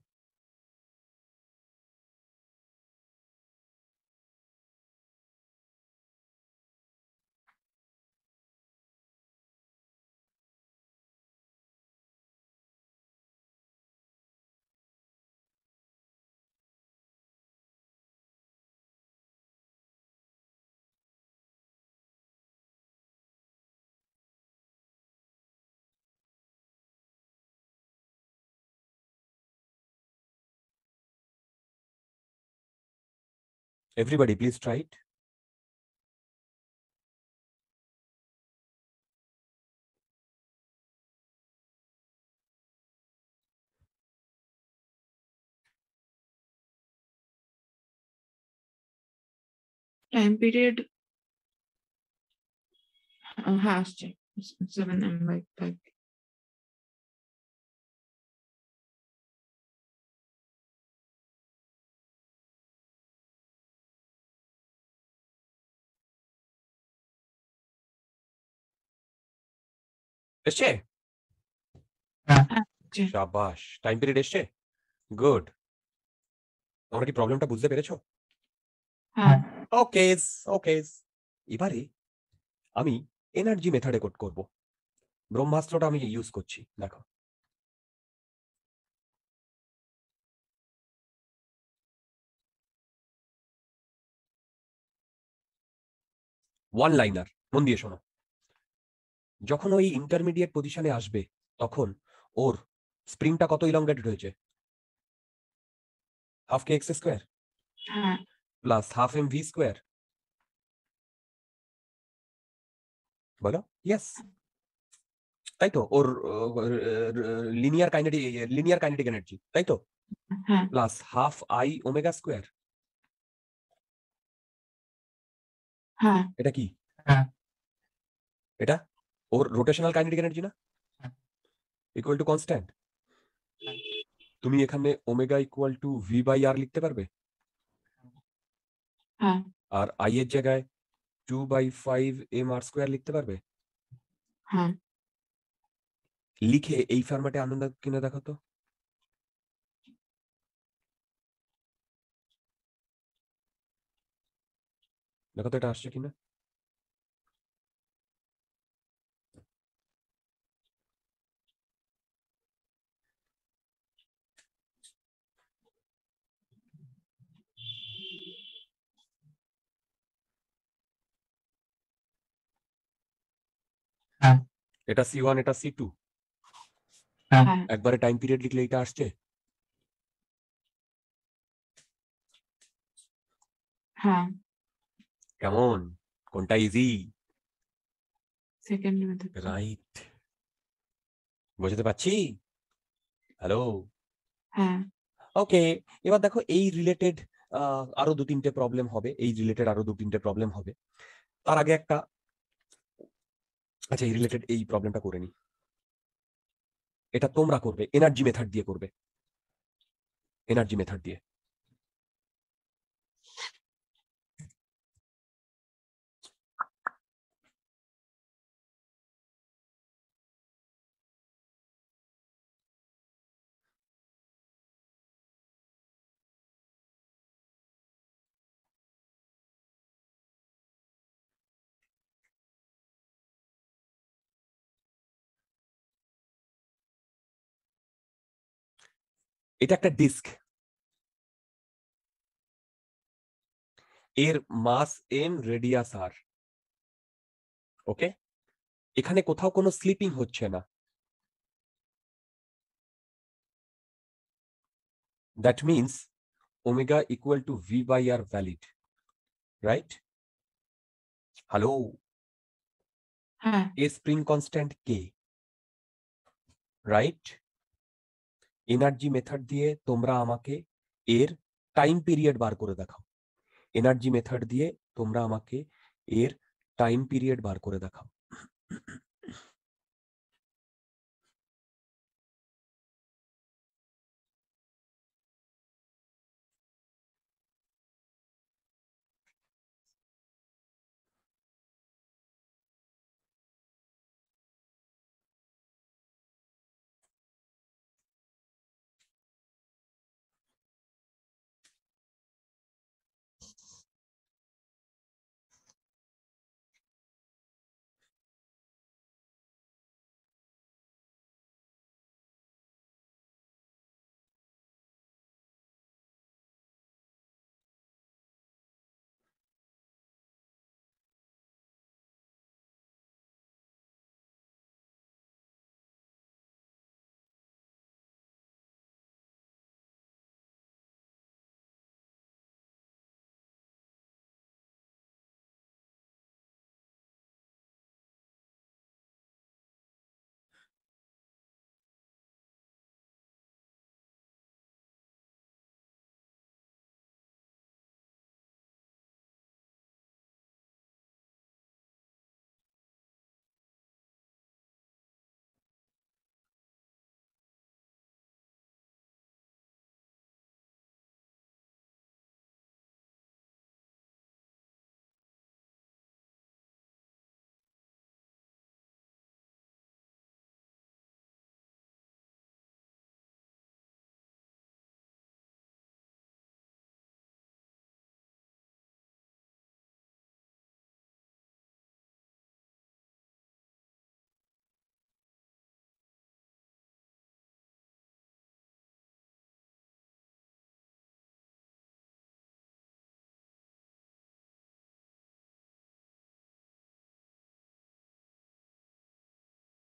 Everybody, please try it. Time period হ্যাঁ আসছে 7m/5। এসছে? হ্যাঁ। আসছে। শাবাশ, টাইম পিরিয়ড এসছে। গুড। তোমরা কি প্রবলেমটা বুঝতে পেরেছো? হ্যাঁ ওকে ওকে। এবারে আমি এনার্জি মেথডে কোড করব। ব্রহ্মাস্ত্রটা আমি ইউজ করছি, দেখো। ওয়ান লাইনার, মন দিয়ে শোনো। যখন ওই ইন্টারমিডিয়েট পজিশনে আসবে তখন ওর স্প্রিংটা কত ইলংগেটেড হয়েছে? হাফ কে এক্স স্কোয়ার হ্যাঁ plus half M V square. বলো ইয়েস। তাই তো, ওর লিনিয়ার কাইনেটিক এনার্জি, তাই তো? হ্যাঁ plus half I omega square. হ্যাঁ এটা কি? হ্যাঁ। এটা ওর রোটেশনাল কাইনেটিক এনার্জি না? হ্যাঁ। Equal to constant. হ্যাঁ। তুমি এখানে omega equal to v by r লিখতে পারবে, হ্যাঁ আর আই এর জায়গায় 2/5 m r² লিখতে পারবে। হ্যাঁ লিখে এই ফরম্যাটে আনন্দ কিনা দেখো তো। দেখো তো এটা আসছে কিনা। হ্যাঁ এটা C1, এটা C2, হ্যাঁ হ্যাঁ একবারে টাইম পিরিয়ড লিখলে এটা আসছে। হ্যাঁ কেমন, কোনটা ইজি? Second method. রাইট, বুঝতে পারছি। হ্যালো, হ্যাঁ ওকে। এবার দেখো এই রিলেটেড আরো দু তিনটে প্রবলেম হবে, এই রিলেটেড আরো দু তিনটে প্রবলেম হবে। তার আগে একটা, আচ্ছা এই রিলেটেড এই প্রবলেমটা করে নি। এটা তোমরা করবে, এনার্জি মেথড দিয়ে করবে, এনার্জি মেথড দিয়ে। এটা একটা ডিস্ক, এর mass m, radius r। Okay, এখানে কোথাও কোনো স্লিপিং হচ্ছে না। That means omega equal to v by r valid, right? Hello, হ্যাঁ a spring constant k, right? Energy method দিয়ে তোমরা আমাকে এর টাইম পিরিয়ড বার করে দেখাও, এনার্জি মেথড দিয়ে তোমরা আমাকে এর টাইম পিরিয়ড বার করে দেখাও।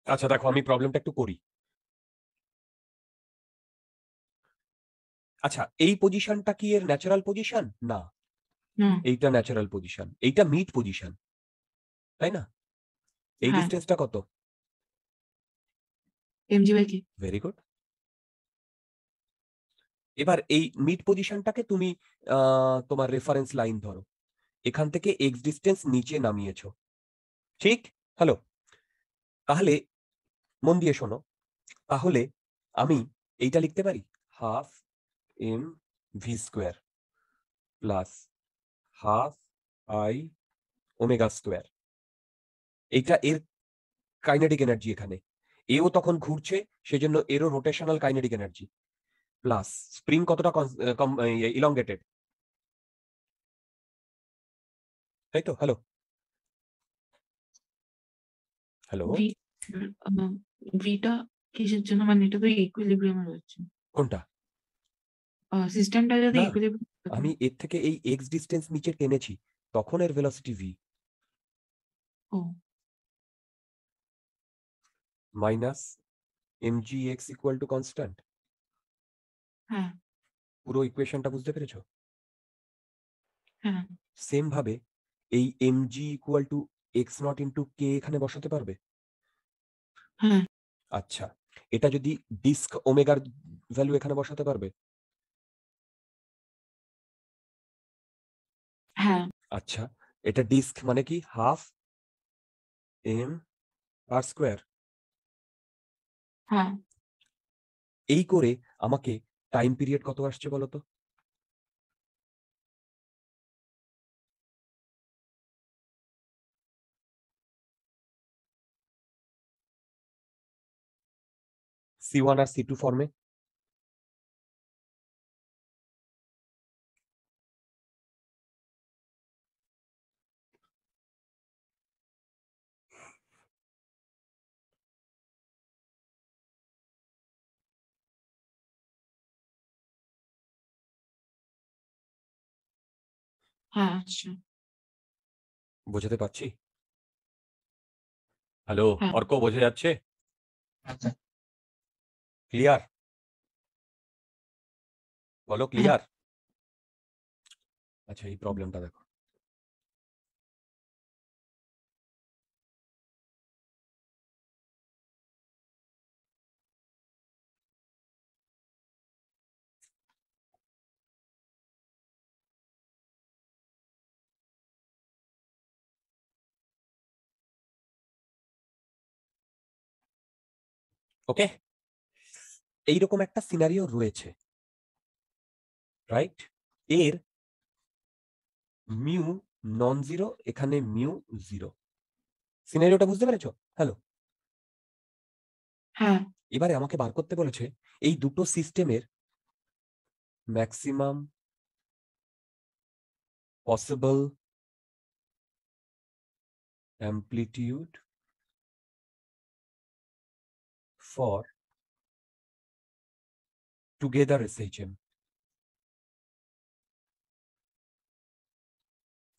আচ্ছা দেখো, আমি প্রবলেমটা একটু করি। আচ্ছা, এই পজিশনটা কি এর ন্যাচারাল পজিশন? না, হুম এইটা ন্যাচারাল পজিশন, এইটা মিড পজিশন, তাই না? এই হ্যাঁ ডিস্টেন্সটা কত? mg/k। Very good. এবার এই মিড পজিশনটাকে তুমি তোমার রেফারেন্স লাইন ধরো, এখান থেকে এক্স ডিস্টেন্স নিচে নামিয়েছো, ঠিক? হ্যালো, তাহলে মন দিয়ে শোনো, তাহলে আমি এইটা লিখতে পারি half M V square plus half I omega square. এইটা এর কাইনেটিক এনার্জি, এখানে এও তখন ঘুরছে, সেজন্য এরও rotational kinetic energy, plus spring কতটা ইলংগেটেড, তাই তো? হ্যালো হ্যালো ভি ভিটা কিসের জন্য, মানে এটা তো ইকুইলিব্রিয়ামে রয়েছে, কোনটা? সিস্টেমটা যদি না, ইকুইলিব্রিয়াম আমি এর থেকে এই এক্স ডিস্টেন্স নিচে টেনেছি, তখন এর ভেলোসিটি ভি ও minus mg x equal to constant. হ্যাঁ পুরো ইকুয়েশনটা বুঝতে পেরেছো? হ্যাঁ সেম ভাবে এই mg equal to x naught into k এখানে বসাতে পারবে? হ্যাঁ আচ্ছা, এটা যদি ডিস্ক ওমেগার ভ্যালু এখানে বসাতে পারবে? হ্যাঁ আচ্ছা, এটা ডিস্ক মানে কি হাফ এম আর স্কোয়ার। হ্যাঁ এই করে আমাকে টাইম পিরিয়ড কত আসছে বলো তো? C1 আর C2 ফর্মে। হ্যাঁ আচ্ছা বোঝাতে পারছি? হ্যালো হ্যাঁ অর্ক, বোঝা যাচ্ছে? আচ্ছা, ক্লিয়ার? বলো হ্যাঁ ক্লিয়ার? আচ্ছা, এই প্রবলেমটা দেখো। ওকে, এইরকম একটা সিনারিও রয়েছে, রাইট? এর মিউ নন জিরো, এখানে মিউ জিরো। সিনারিওটা বুঝতে পেরেছো? হ্যালো, হ্যাঁ এবারে আমাকে বার করতে বলেছে এই দুটো সিস্টেমের maximum possible amplitude for together SHM.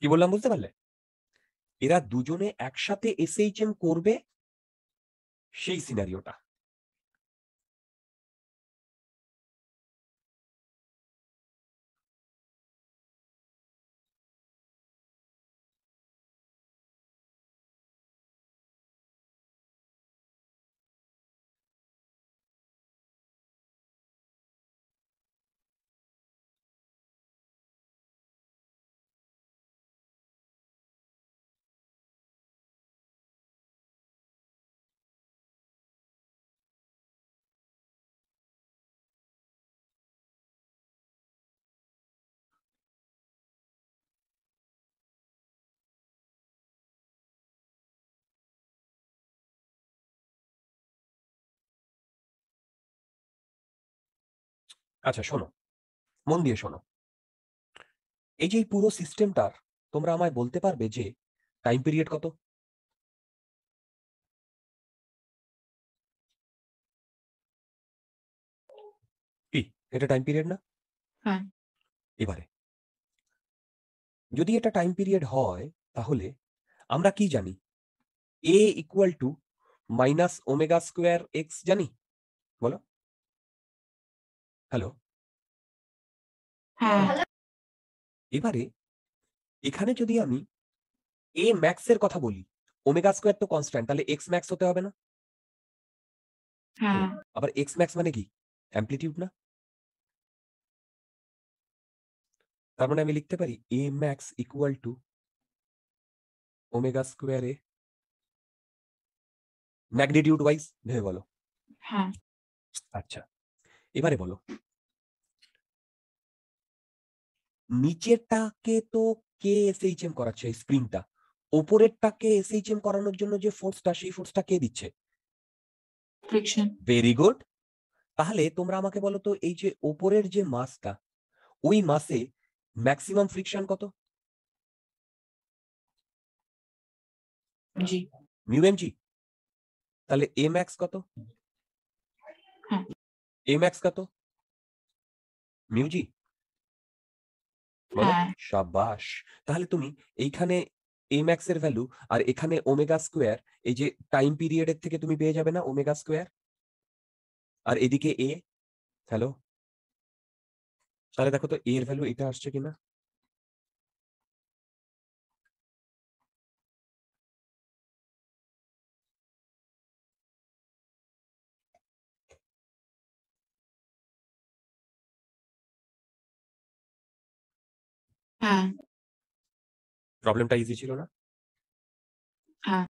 কি বললাম বুঝতে পারলে? এরা দুজনে একসাথে এসএইচএম করবে, সেই সিনারিওটা। আচ্ছা শোনো, মন দিয়ে শোনো। এই যে এই পুরো সিস্টেমটার তোমরা আমায় বলতে পারবে যে টাইম পিরিয়ড কত? কি এটা টাইম পিরিয়ড না? হ্যাঁ এবারে যদি এটা টাইম পিরিয়ড হয়, তাহলে আমরা কি জানি? A equal to minus omega square x জানি, বলো। হ্যালো, হ্যাঁ এবারে এখানে যদি আমি এ ম্যাক্স এর কথা বলি, ওমেগা স্কোয়ার তো কনস্ট্যান্ট, তাহলে এক্স ম্যাক্স হতে হবে না? হ্যাঁ আবার এক্স ম্যাক্স মানে কি? অ্যামপ্লিটিউড না? তার মানে আমি লিখতে পারি a max equal to omega square a, magnitude wise ভেবে বলো। হ্যাঁ আচ্ছা, এবারে বলো, নিচেরটাকে তো কে এসএইচএম করাচ্ছে, এই স্প্রিংটা। ওপরেরটাকে এসএইচএম করানোর জন্য যে ফোর্সটা, সেই ফোর্সটা কে দিচ্ছে? Friction very good. তাহলে তোমরা আমাকে বলো তো, এই যে ওপরের যে মাসটা, ওই মাসে ম্যাক্সিমাম ফ্রিকশন কত? জি। Mu m g. তাহলে এ ম্যাক্স কত? হ্যাঁ। এ ম্যাক্স কত? Mu g. বলো। হ্যাঁ। সাবাস। তাহলে তুমি এইখানে এ ম্যাক্স এর ভ্যালু আর এখানে ওমেগা স্কোয়ার, এই যে টাইম পিরিয়ডের থেকে তুমি পেয়ে যাবে না ওমেগা স্কোয়ার, আর এদিকে এ। হ্যালো, তাহলে দেখো তো এর ভ্যালু এটা আসছে কিনা। হ্যাঁ। প্রবলেমটা ইজি ছিল না? হ্যাঁ।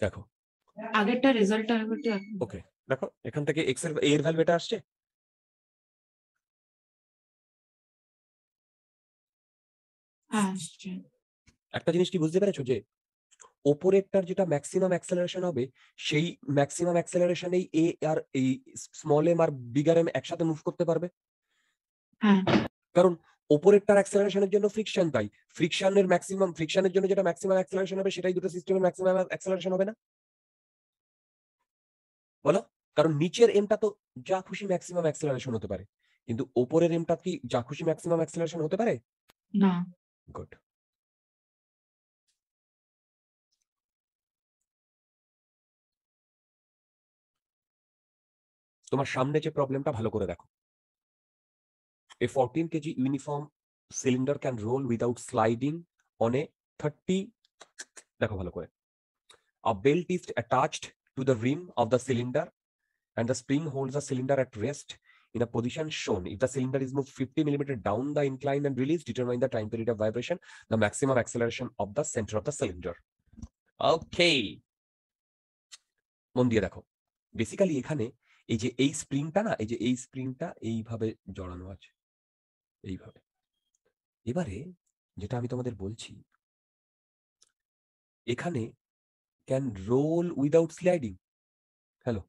দেখো, আগেরটা রেজাল্টটা একটু ওকে দেখো এখান থেকে এক্স এর এর ভ্যালু এটা আসছে। হ্যাঁ আসছে। একটা জিনিস কি বুঝতে পেরেছো যে ওপরেরটার যেটা ম্যাক্সিমাম অ্যাক্সেলারেশন হবে, সেই ম্যাক্সিমাম অ্যাক্সেলারেশনেই এ আর এই small M R bigger M একসাথে মুভ করতে পারবে। হ্যাঁ। কারণ ওপরেরটার অ্যাক্সেলারেশনের জন্য ফ্রিকশন তাই, ফ্রিকশনের জন্য যেটা ম্যাক্সিমাম অ্যাক্সেলারেশন হবে সেটাই দুটো সিস্টেমের ম্যাক্সিমাম অ্যাক্সেলারেশন হবে না? বলো। কারণ নিচের এমটা তো যা খুশি ম্যাক্সিমাম অ্যাক্সেলারেশন হতে পারে, কিন্তু ওপরের এমটা কি যা খুশি ম্যাক্সিমাম অ্যাক্সেলারেশন হতে পারে? না। গুড। তোমার সামনে যে প্রবলেমটা ভালো করে দেখো। A 14 kg uniform cylinder can roll without sliding on a 30, দেখো ভালো করে, a belt is attached to the rim of the cylinder and the spring holds the cylinder at rest in a position shown. If the cylinder is moved 50 mm down the incline and released, determine the time period of vibration, the maximum acceleration of the center of the cylinder. Okay, মন দিয়ে দেখো। Basically এখানে এই যে এই স্প্রিংটা না, এই যে এই স্প্রিংটা এইভাবে জড়ানো আছে, এইভাবে। এবারে যেটা আমি তোমাদের বলছি, এখানে can roll without sliding. Hello,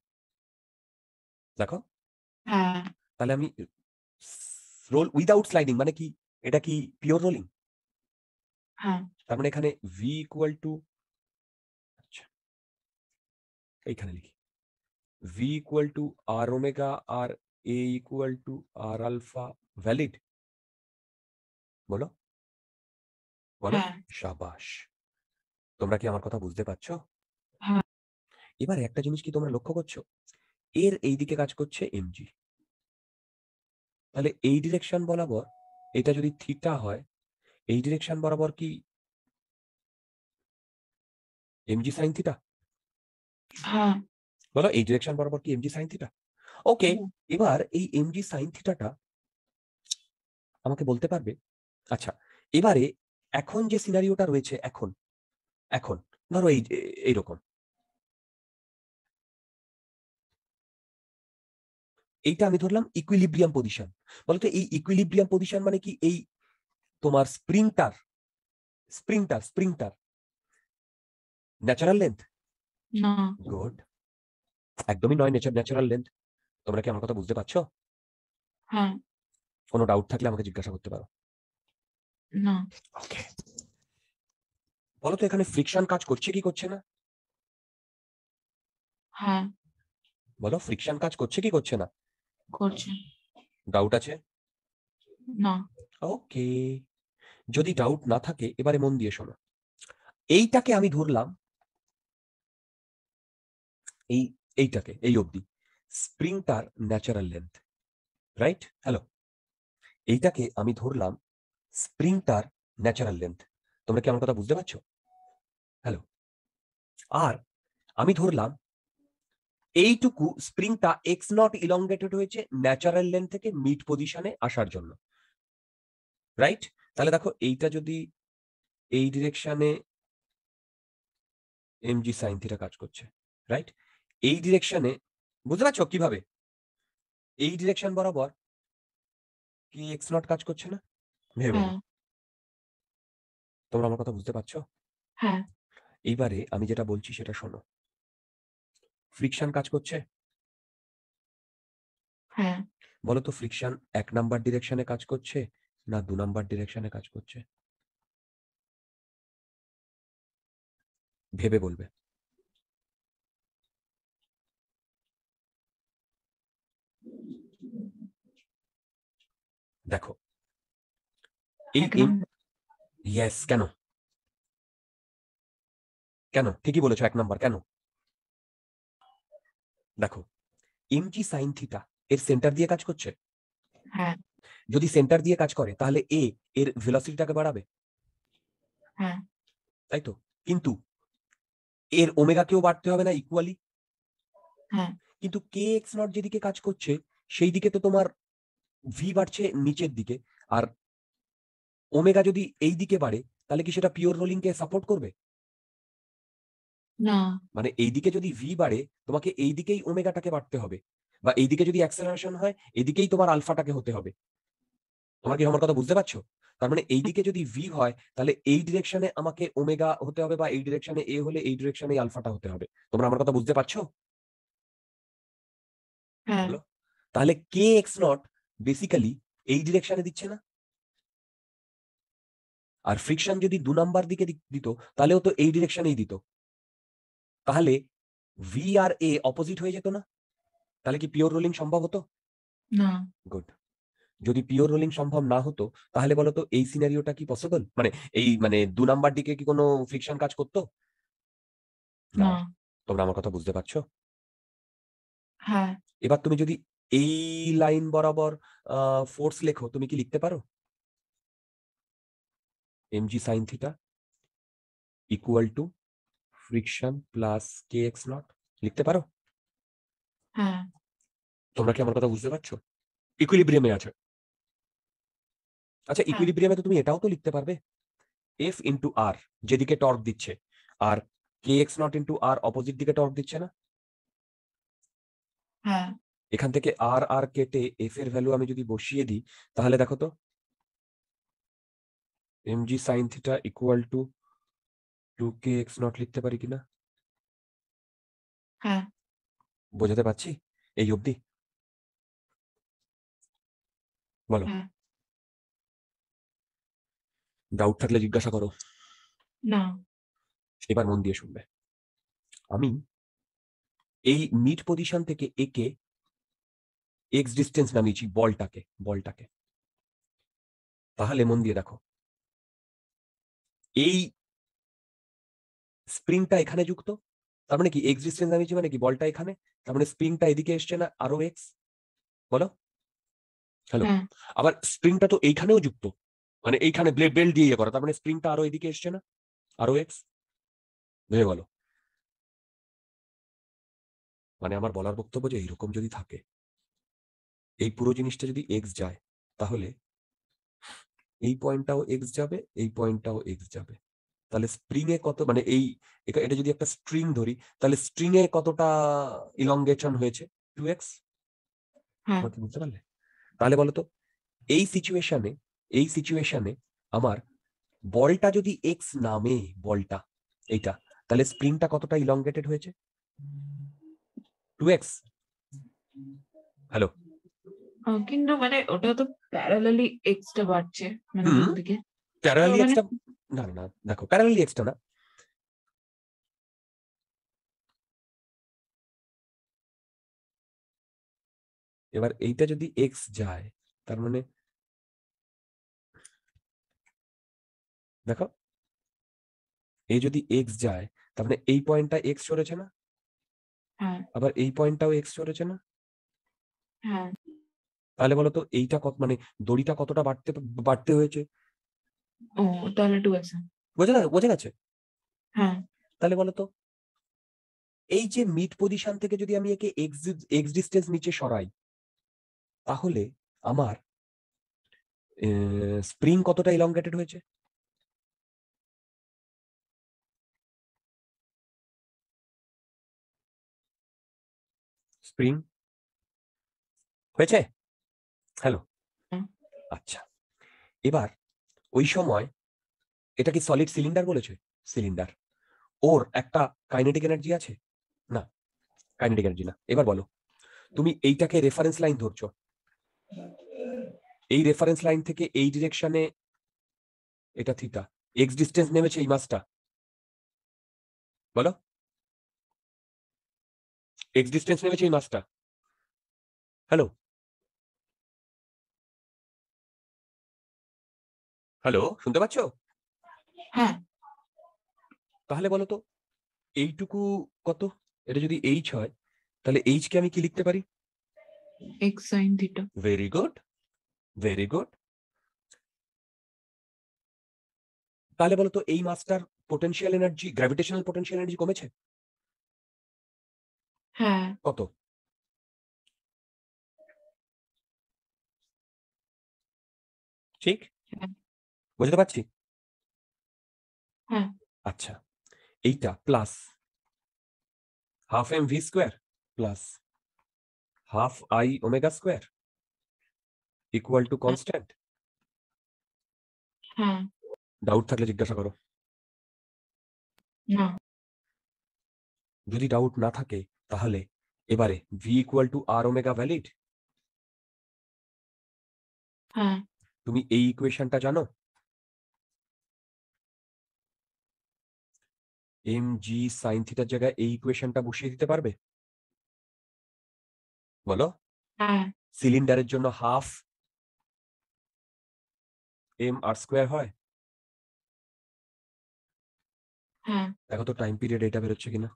দেখো। হ্যাঁ। তাহলে আমি রোল উইদাউট স্লাইডিং মানে কি? এটা কি পিওর রোলিং? হ্যাঁ। তার মানে এখানে ভি ইকুয়াল টু, আচ্ছা এইখানে লিখি, V equal to R omega আর A equal to R alpha, valid? বলো বলো। হ্যাঁ। সাবাস। তোমরা কি আমার কথা বুঝতে পারছো? হ্যাঁ। এবার একটা জিনিস কি তোমরা লক্ষ্য করছো, এর এই দিকে কাজ করছে এমজি, তাহলে এই ডিরেকশন বরাবর এটা যদি থিটা হয়, এই ডিরেকশন বরাবর কি এমজি সাইন থিটা? হ্যাঁ। বলো, এই ডিরেকশন বরাবর কি এমজি সাইন থিটা? ওকে, এবার এই এমজি সাইন থিটাটা আমাকে বলতে পারবে। আচ্ছা, এবারে এখন যে সিনারিওটা রয়েছে, এখন এখন ধরো এইরকম, এইটা আমি ধরলাম ইকুইলিব্রিয়াম পজিশন। বলতো এই ইকুইলিব্রিয়াম পজিশন মানে কি? এই তোমার স্প্রিংটার ন্যাচারাল লেন্থ? না। গুড, একদমই নয় ন্যাচারাল লেন্থ। তোমরা কি আমার কথা বুঝতে পারছো? হ্যাঁ। কোনো ডাউট থাকলে আমাকে জিজ্ঞাসা করতে পারো। না। ওকে, বলো তো এখানে ফ্রিকশন কাজ করছে কি করছে না? হ্যাঁ। বলো, ফ্রিকশন কাজ করছে কি করছে না? করছে। ডাউট আছে? না। ওকে, যদি ডাউট না থাকে এবারে মন দিয়ে শোনো। এইটাকে আমি ধরলাম, এইটাকে এই অবধি স্প্রিংটার ন্যাচারাল লেন্থ, রাইট? হ্যালো, এইটাকে আমি ধরলাম স্প্রিংটার ন্যাচারাল লেন্থ। তোমরা কি আমার কথা বুঝতে পারছো? হ্যালো, আর আমি ধরলাম এইটুকু স্প্রিংটা এক্স নট ইলংগেটেড হয়েছে ন্যাচারাল লেন্থ থেকে মিড পজিশনে আসার জন্য, রাইট? তাহলে দেখো এইটা যদি এই ডিরেকশনে mg sin থিটা কাজ করছে, রাইট? এই ডিরেকশনে বুঝতে পারছো কিভাবে? এই ডিরেকশন বরাবর কি এক্স নট কাজ করছে না? ভেবে বলো। হ্যাঁ তোমরা আমার কথা বুঝতে পারছো? হ্যাঁ এইবারে আমি যেটা বলছি সেটা শোনো। ফ্রিকশন কাজ করছে? হ্যাঁ বলো তো ফ্রিকশন 1 নাম্বার ডিরেকশনে কাজ করছে না 2 নাম্বার ডিরেকশনে কাজ করছে? ভেবে বলবে। দেখো এই এক নম্বর। ইয়েস, কেন কেন ঠিকই বলেছো 1 নাম্বার। কেন? দেখো mg sin থিটা এর সেন্টার দিয়ে কাজ করছে। হ্যাঁ যদি সেন্টার দিয়ে কাজ করে তাহলে এ এর ভেলোসিটিটাকে বাড়াবে, হ্যাঁ তাই তো? কিন্তু এর ওমেগাকেও বাড়তে হবে না ইকুয়ালি? হ্যাঁ কিন্তু কে এক্স নট যেদিকে কাজ করছে সেই দিকে তো তোমার ভি বাড়ছে নিচের দিকে, আর ওমেগা যদি এই দিকে বাড়ে তাহলে কি সেটা পিওর রোলিং কে সাপোর্ট করবে? না মানে এই দিকে যদি ভি বাড়ে তোমাকে এই দিকেই ওমেগাটাকে বাড়তে হবে, বা এই দিকে যদি অ্যাক্সেলারেশন হয় এদিকেই তোমার আলফাটাকে হতে হবে। তোমার কি আমার কথা বুঝতে পারছো? তার মানে এই দিকে যদি ভি হয় তাহলে এই ডিরেকশনে আমাকে ওমেগা হতে হবে, বা এই ডিরেকশনে এ হলে এই ডিরেকশনে আলফাটা হতে হবে। তোমরা আমার কথা বুঝতে পারছো? হ্যাঁ বলো। তাহলে কে এক্স নট বেসিক্যালি এই ডিরেকশনে দিচ্ছে না? আর ফ্রিকশন যদি 2 নাম্বার দিকে দিত তাহলেও তো এই ডিরেকশনেই দিত। তাহলে ভি আর এ অপোজিট হয়ে যেত না? তাহলে কি পিওর রোলিং সম্ভব হতো? না গুড। যদি পিওর রোলিং সম্ভব না হতো তাহলে বলো তো এই সিনারিওটা কি পসিবল? মানে এই 2 নাম্বার দিকে কি কোনো ফ্রিকশন কাজ করতো? না। না তোমরা আমার কথা বুঝতে পারছো? হ্যাঁ এবার তুমি যদি এই লাইন বরাবর ফোর্স লেখো, তুমি কি লিখতে পারো mg sin theta equal to friction plus K x not? লিখতে পারো? হ্যাঁ তোমরা কি আমার কথা বুঝতে পারছো? ইকুইলিব্রিয়ামে আছে। আচ্ছা হ্যাঁ ইকুইলিব্রিয়ামে তো তুমি এটাও তো লিখতে পারবে, এফ ইন্টু আর যেদিকে টর্ক দিচ্ছে, আর k x naught into r opposite দিকে টর্ক দিচ্ছে না? হ্যাঁ এখান থেকে আর আর কেটে এফ এর ভ্যালু আমি যদি বসিয়ে দিই তাহলে দেখো তো mg sin theta equal to 2k x not লিখতে পারি কিনা? হ্যাঁ বোঝাতে পারছি এই অবধি? বলো, হ্যাঁ ডাউট থাকলে জিজ্ঞাসা করো। না এবার মন দিয়ে শুনবে। আমি এই মিড পজিশন থেকে একে এক্স ডিস্টেন্স নামিয়েছি বলটাকে। তাহলে মন দিয়ে দেখো, এই স্প্রিংটা এখানে যুক্ত, তার মানে কি এক্স ডিস্টেন্স নামিয়েছি মানে কি বলটা এখানে, তার মানে স্প্রিংটা এদিকে এসছে না আরো এক্স? বলো। হ্যালো। হ্যাঁ আবার স্প্রিংটা তো এইখানেও যুক্ত, মানে এইখানে বেল্ট দিয়ে ইয়ে করা, তার মানে স্প্রিংটা আরো এদিকে এসছে না আরো এক্স? ভেবে বলো। মানে আমার বলার বক্তব্য যে এইরকম যদি থাকে, এই পুরো জিনিসটা যদি এক্স যায় তাহলে এই পয়েন্টটাও এক্স যাবে, এই পয়েন্টটাও এক্স যাবে। তাহলে স্প্রিং এ কত, মানে এই এটা যদি একটা স্ট্রিং ধরি তাহলে স্ট্রিং এ কতটা ইলংগেশন হয়েছে? 2x। হ্যাঁ তোমাকে বুঝতে পারলে? তাহলে বলো তো এই সিচুয়েশনে আমার বলটা যদি এক্স নামে, বলটা এইটা, তাহলে স্প্রিংটা কতটা ইলংগেটেড হয়েছে? 2x। হ্যালো। কিন্তু মানে ওটা তো প্যারালালি এক্সটা বাড়ছে মানে হুম, দুটো দিকে। প্যারালালি মানে এক্সটা, না না না, দেখো প্যারালালি এক্সটা না, এবার এইটা যদি এক্স যায় তার মানে দেখো এই যদি এক্স যায় তার মানে এই পয়েন্টটা এক্স সরেছে না, হ্যাঁ আবার এই পয়েন্টটাও এক্স সরেছে না? হ্যাঁ তাহলে বলো তো এইটা কত, মানে দড়িটা কতটা বাড়তে বাড়তে হয়েছে? ও তাহলে 2x। বোঝা গেছে? হ্যাঁ তাহলে বলো তো এই যে মিড পজিশন থেকে যদি আমি একে এক্স ডিস্টেন্স নিচে সরাই, তাহলে আমার স্প্রিং কতটা ইলংগেটেড হয়েছে? স্প্রিং হয়েছে? হ্যালো, হ্যাঁ। আচ্ছা। এবার ওই সময় এটা কি সলিড সিলিন্ডার বলেছে? সিলিন্ডার। ওর একটা কাইনেটিক এনার্জি আছে? না, কাইনেটিক এনার্জি না। এবার বলো, তুমি এইটাকে রেফারেন্স লাইন ধরছো, এই রেফারেন্স লাইন থেকে এই ডিরেকশনে এটা থিটা, এক্স ডিস্টেন্স নেমেছে এই মাসটা, বলো, এক্স ডিস্টেন্স নেমেছে এই মাসটা। হ্যালো, হ্যালো, শুনতে পাচ্ছ? হ্যাঁ, তাহলে বলো তো এইটুকু কত? এটা যদি এইচ হয়, তাহলে এইচ কে আমি কি লিখতে পারি? X sine theta. Very good, very good. তাহলে বলো তো এই মাসটার potential energy, gravitational potential energy কমেছে হ্যাঁ, কত? ঠিক হ্যাঁ। বুঝতে পারছি? হ্যাঁ। আচ্ছা, এইটা plus half M V square plus half I omega square equal to constant. হ্যাঁ। ডাউট থাকলে জিজ্ঞাসা করো। না। যদি ডাউট না থাকে তাহলে এবারে V equal to R omega valid. হ্যাঁ। তুমি এই ইকুয়েশনটা জানো? এম জি সাইন থিটার জায়গায় এই ইকুয়েশনটা বসিয়ে দিতে পারবে? বলো। হ্যাঁ। সিলিন্ডারের জন্য হাফ এম আর স্কোয়ার হয়। হ্যাঁ। দেখো তো টাইম পিরিয়ড এটা বেরোচ্ছে কিনা।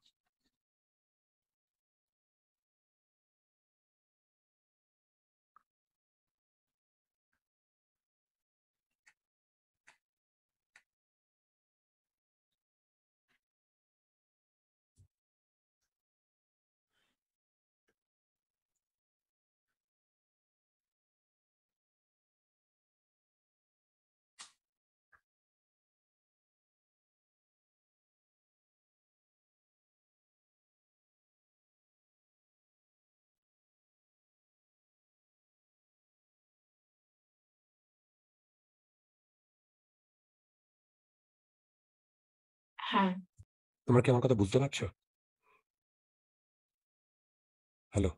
হ্যাঁ। তোমরা কি আমার কথা বুঝতে পারছো? হ্যালো,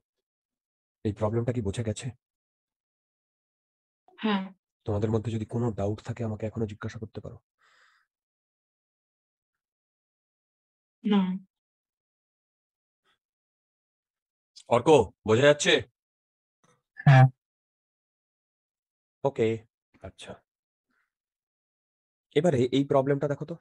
এই প্রবলেমটা কি বোঝা গেছে? হ্যাঁ। তোমাদের মধ্যে যদি কোনো ডাউট থাকে আমাকে এখনো জিজ্ঞাসা করতে পারো। না। অর্ক, বোঝা যাচ্ছে? হ্যাঁ। ওকে, আচ্ছা। এবারে এই প্রবলেমটা দেখো তো।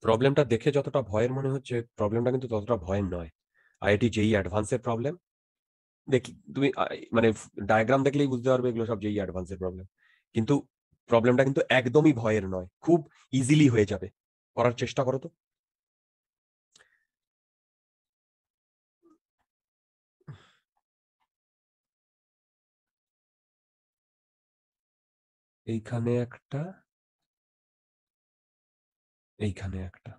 প্রবলেমটা দেখে যতটা ভয়ের মনে হচ্ছে, প্রবলেমটা কিন্তু ততটা ভয়ের নয়। আইআইটি জেই অ্যাডভান্সের প্রবলেম। দেখি তুমি মানে ডায়াগ্রাম দেখলেই বুঝতে পারবে এগুলো সব জেই অ্যাডভান্সের প্রবলেম। কিন্তু প্রবলেমটা কিন্তু একদমই ভয়ের নয়, খুব ইজিলি হয়ে যাবে। করার চেষ্টা করো তো। এইখানে একটা, এইখানে একটা।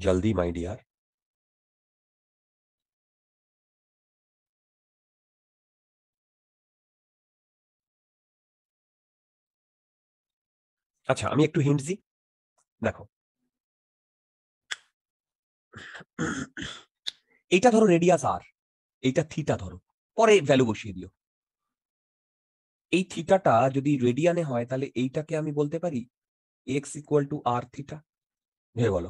জলদি মাই ডিয়ার। আচ্ছা আমি একটু হিন্ট দিই, দেখো এইটা ধরো রেডিয়াস আর, এইটা থিটা ধরো, পরে ভ্যালু বসিয়ে দিও। এই থিটাটা যদি রেডিয়ানে হয় তাহলে এইটাকে আমি বলতে পারি X equal to R theta. ভেবে বলো।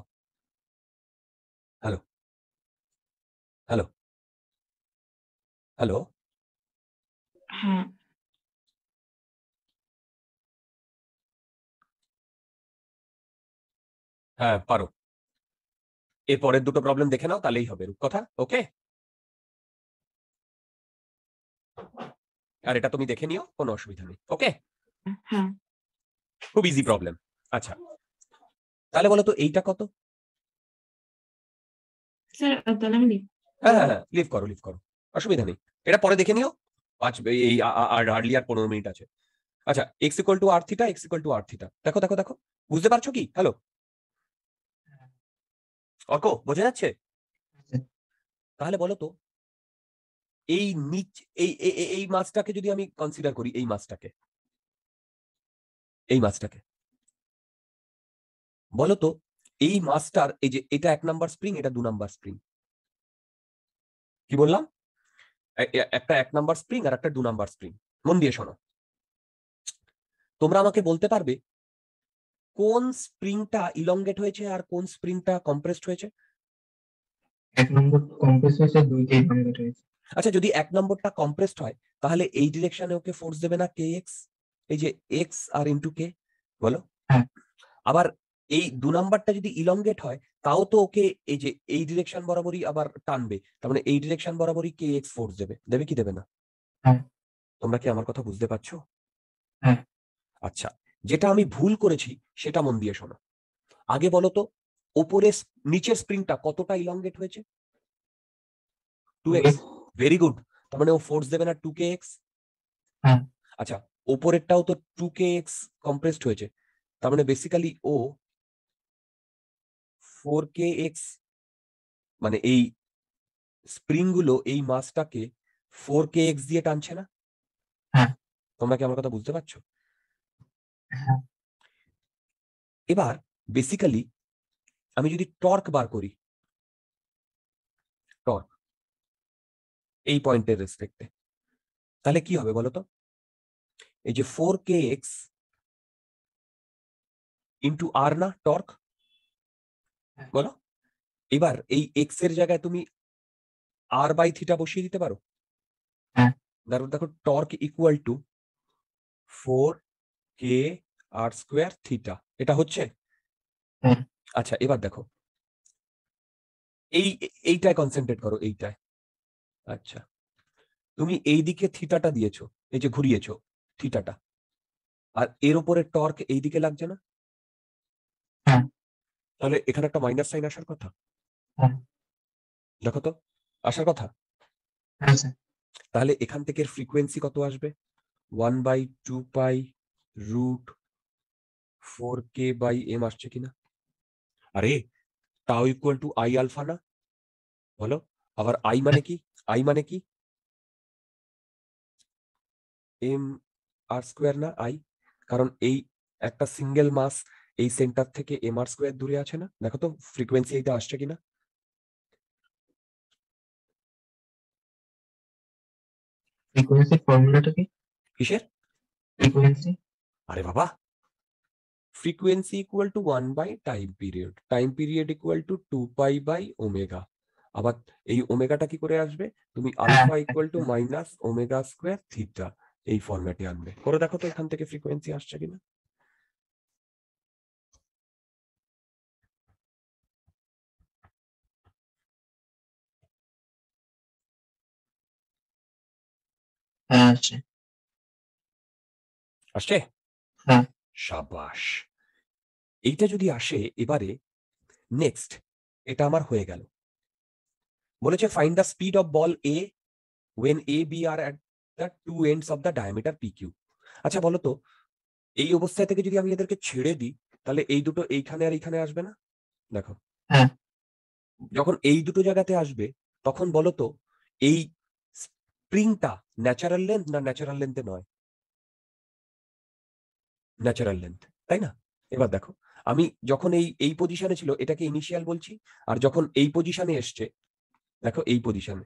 Hello hello hello. হ্যাঁ হ্যাঁ পারো। এর পরের দুটো প্রবলেম দেখে নাও তাহলেই হবে রূপকথা। ওকে, আর এটা তুমি দেখে নিও, কোনো অসুবিধা নেই। ওকে, হ্যাঁ খুব ইজি প্রবলেম। আচ্ছা তাহলে বলো তো এইটা কত? স্যার তাহলে আমি লিখি। হ্যাঁ হ্যাঁ হ্যাঁ, লিভ করো লিভ করো, অসুবিধা নেই। এটা পরে দেখে নিও, এই আর হার্ডলি আর 15 মিনিট আছে। আচ্ছা X equal to R theta, X equal to R theta, দেখো দেখো দেখো, বুঝতে পারছো কি? হ্যালো অর্ক, বোঝা যাচ্ছে? তাহলে বলো তো এই নিচ এই মাছটাকে যদি আমি কনসিডার করি, এই মাছটাকে বলো তো এই মাছটার, এই যে এটা 1 নাম্বার স্প্রিং, এটা 2 নাম্বার স্প্রিং, কি বললাম? একটা 1 নাম্বার স্প্রিং আর একটা 2 নাম্বার স্প্রিং। মন দিয়ে শোনো, তোমরা আমাকে বলতে পারবে কোন স্প্রিংটা ইলংগেট হয়েছে আর কোন স্প্রিংটা কম্প্রেসড হয়েছে? 1 নম্বর কম্প্রেস হয়েছে, 2 ইলংগেট হয়েছে। আচ্ছা যদি 1 নম্বরটা কম্প্রেসড হয় তাহলে এই ডিরেকশনে ওকে ফোর্স দেবে না কে এক্স, এই যে এক্স আর ইন্টু কে, বলো? হ্যাঁ। আবার এই 2 নাম্বারটা যদি ইলংগেট হয় তাও তো ওকে এই যে এই ডিরেকশন বরাবরই আবার টানবে, তার মানে এই ডিরেকশন বরাবরই কে এক্স ফোর্স দেবে, দেবে কি দেবে না? হ্যাঁ। তোমরা কি আমার কথা বুঝতে পারছো? হ্যাঁ। আচ্ছা যেটা আমি ভুল করেছি সেটা মন দিয়ে শোনো। আগে বলো তো ওপরে নিচের স্প্রিংটা কতটা ইলংগেট হয়েছে? 2x। ভেরি গুড, তার মানে ও ফোর্স দেবে না 2kx। হ্যাঁ। আচ্ছা ওপরেরটাও তো 2kx কম্প্রেসড হয়েছে, তার মানে বেসিক্যালি ও 4kx, মানে এই স্প্রিং গুলো এই মাসটাকে 4kx দিয়ে টানছে না? হ্যাঁ। তোমরা কি আমার কথা বুঝতে পারছো? হ্যাঁ। এবার বেসিক্যালি আমি যদি টর্ক বার করি, টর্ক এই পয়েন্টের রেসপেক্টে, তাহলে কি হবে বলো তো? এই যে 4kx ইন্টু আর না টর্ক, বলো? এবার এই এক্স এর জায়গায় তুমি আর বাই থিটা বসিয়ে দিতে পারো। হ্যাঁ। দেখো দেখো torque equal to 4k R square theta, এটা হচ্ছে? হ্যাঁ। আচ্ছা এবার দেখো এইটায় কনসেন্ট্রেট করো, এইটায়। আচ্ছা তুমি এই দিকে থিটাটা দিয়েছো, এই যে ঘুরিয়েছো থিটাটা, আর এর উপরে টর্ক এই দিকে লাগছে না? হ্যাঁ। তাহলে এখানে একটা মাইনাস সাইন আসার কথা। হ্যাঁ। দেখো তো আসার কথা। হ্যাঁ স্যার। তাহলে এখান থেকে ফ্রিকোয়েন্সি কত আসবে? 1/2π√4k/m আসছে কিনা? আরে টাও ইকুয়াল টু আই আলফা না, বলো? আবার আই মানে কি? আই মানে কি? এম আর স্কোয়ার না আই, কারণ এই একটা সিঙ্গেল মাস এই সেন্টার থেকে এম আর স্কোয়ার দূরে আছে না? দেখো তো ফ্রিকোয়েন্সি এইটা আসছে কিনা। ফ্রিকোয়েন্সির ফর্মুলাটা কি? কিসের ফ্রিকোয়েন্সি? আরে বাবা, ফ্রিকোয়েন্সি ইকুয়াল টু 1/টাইম period, time period equal to 2π/ওমেগা। আবার এই ওমেগাটা কি করে আসবে? তুমি alpha equal to minus omega square theta, এই ফরম্যাটে আনবে। করে দেখো তো এখান থেকে ফ্রিকোয়েন্সি আসছে কিনা। হ্যাঁ আছে। আসছে? হ্যাঁ। সাবাস। এইটা যদি আসে, এবারে নেক্সট এটা আমার হয়ে গেল। বলেছে find the speed of ball A when a b are at the two ends of the diameter pq। আচ্ছা বলো তো এই অবস্থায় থেকে যদি আমি এদেরকে ছেড়ে দিই তাহলে এই দুটো এইখানে আর এইখানে আসবে না? দেখো হ্যাঁ। যখন এই দুটো জায়গাতে আসবে তখন বলো তো এই স্প্রিংটা ন্যাচারাল লেন্থ না ন্যাচারাল লেন্থে নয়? ন্যাচারাল লেন্থ, তাই না? এবার দেখো, আমি যখন এই পজিশনে ছিল এটাকে ইনিশিয়াল বলছি, আর যখন এই পজিশনে এসছে, দেখো এই পজিশনে,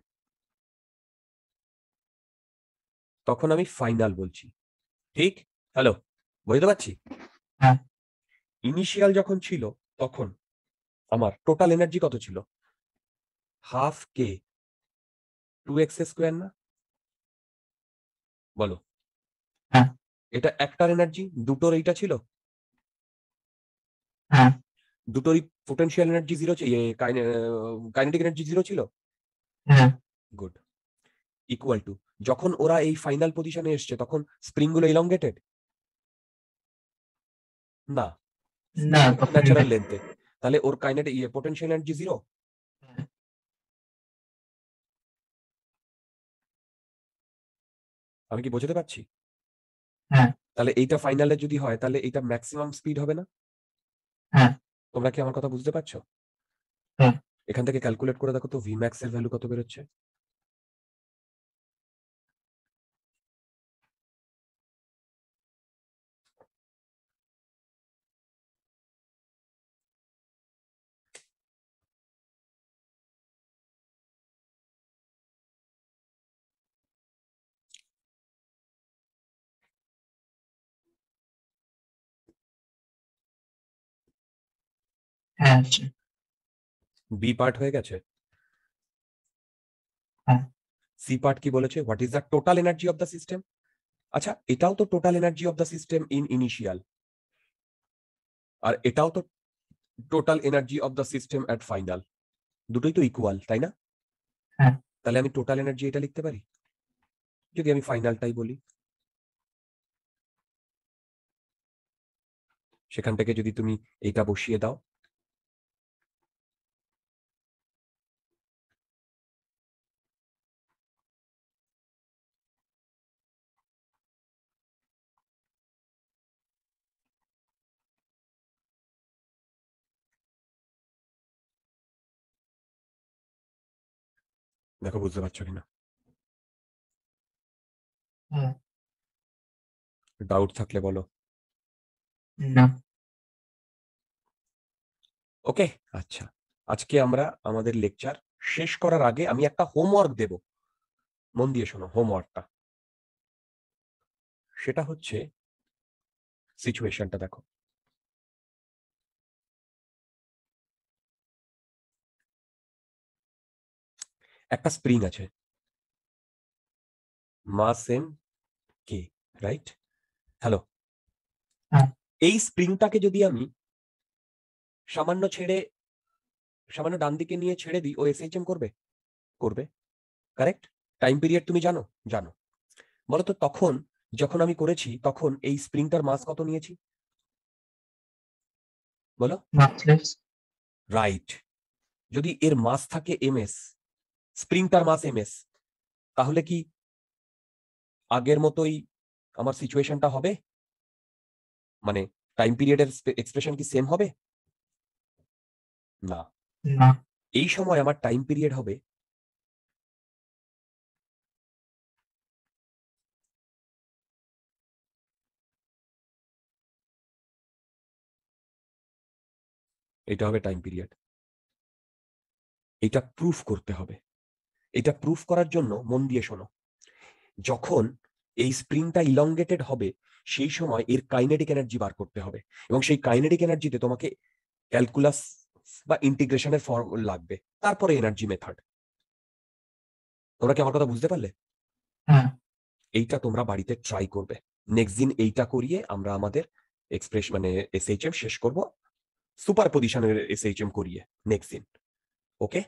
তখন আমি ফাইনাল বলছি। ঠিক? হ্যালো, বুঝতে পারছি? হ্যাঁ। ইনিশিয়াল যখন ছিল তখন আমার টোটাল এনার্জি কত ছিল? হাফ কে 2x স্কোয়ার না? বলো। হ্যাঁ। এটা একটার এনার্জি, দুটোর এইটা ছিল, হ্যাঁ। দুটোরই potential energy zero, kinetic energy zero ছিল। হ্যাঁ। গুড। ইকুয়াল টু, যখন ওরা এই ফাইনাল পজিশনে এসছে তখন স্প্রিং গুলো ইলংগেটেড না, না, তখন ন্যাচারাল লেন্থে, তাহলে ওর কাইনেটিক পোটেনশিয়াল এনার্জি জিরো। আমি কি বোঝাতে পারছি? হ্যাঁ। তাহলে এইটা ফাইনালে যদি হয় তাহলে এইটা ম্যাক্সিমাম স্পিড হবে না? হ্যাঁ। তোমরা কি আমার কথা বুঝতে পারছো? হ্যাঁ। এখান থেকে ক্যালকুলেট করে দেখো তো ভিম্যাক্স এর ভ্যালু কত বেরোচ্ছে। হ্যাঁ। বি পার্ট হয়ে গেছে। হ্যাঁ। সি পার্ট কি বলেছে? What is the total energy of the system? আচ্ছা, এটাও তো total energy of the system in initial, আর এটাও তো total energy of the system at final. দুটোই তো ইকুয়াল, তাই না? হ্যাঁ। তাহলে আমি টোটাল এনার্জি এটা লিখতে পারি যদি আমি ফাইনালটাই বলি। সেখান থেকে যদি তুমি এইটা বসিয়ে দাও, দেখো বুঝতে পারছো কিনা? হ্যাঁ। ডাউট থাকলে বলো। না। ওকে, আচ্ছা, আজকে আমরা আমাদের লেকচার শেষ করার আগে আমি একটা হোমওয়ার্ক দেব, মন দিয়ে শোনো হোমওয়ার্কটা। সেটা হচ্ছে, সিচুয়েশনটা দেখো, একটা স্প্রিং আছে, মাস এম কে, রাইট? হ্যালো, হ্যাঁ। এই স্প্রিংটাকে যদি আমি সামান্য ডান দিকে নিয়ে ছেড়ে দিই, ও এসএইচএম করবে? করবে, কারেক্ট? টাইম পিরিয়ড তুমি জানো? জানো। বলতো তখন যখন আমি করেছি তখন এই স্প্রিংটার মাস কত নিয়েছি? বলো। মাসলেস। রাইট। যদি এর মাস থাকে এমএস, স্প্রিংটার মাস এমএস, তাহলে কি আগের মতোই আমার সিচুয়েশনটা হবে? মানে টাইম পিরিয়ডের এক্সপ্রেশন কি সেম হবে? না। না। এই সময় আমার টাইম পিরিয়ড হবে এটা হবে টাইম পিরিয়ড। এটা প্রুফ করতে হবে। এটা প্রুফ করার জন্য মন দিয়ে শোনো, যখন এই স্প্রিংটা ইলংগেটেড হবে সেই সময় এর কাইনেটিক এনার্জি বার করতে হবে, এবং সেই কাইনেটিক এনার্জিতে তোমাকে ক্যালকুলাস বা ইন্টিগ্রেশনের ফর্ম লাগবে, তারপরে এনার্জি মেথড। তোমরা কি আমার কথা বুঝতে পারলে? হ্যাঁ। এইটা তোমরা বাড়িতে ট্রাই করবে। নেক্সট দিন এইটা করিয়ে আমরা আমাদের এসএইচএম শেষ করব, সুপার পজিশনের এসএইচএম করিয়ে নেক্সট দিন। ওকে?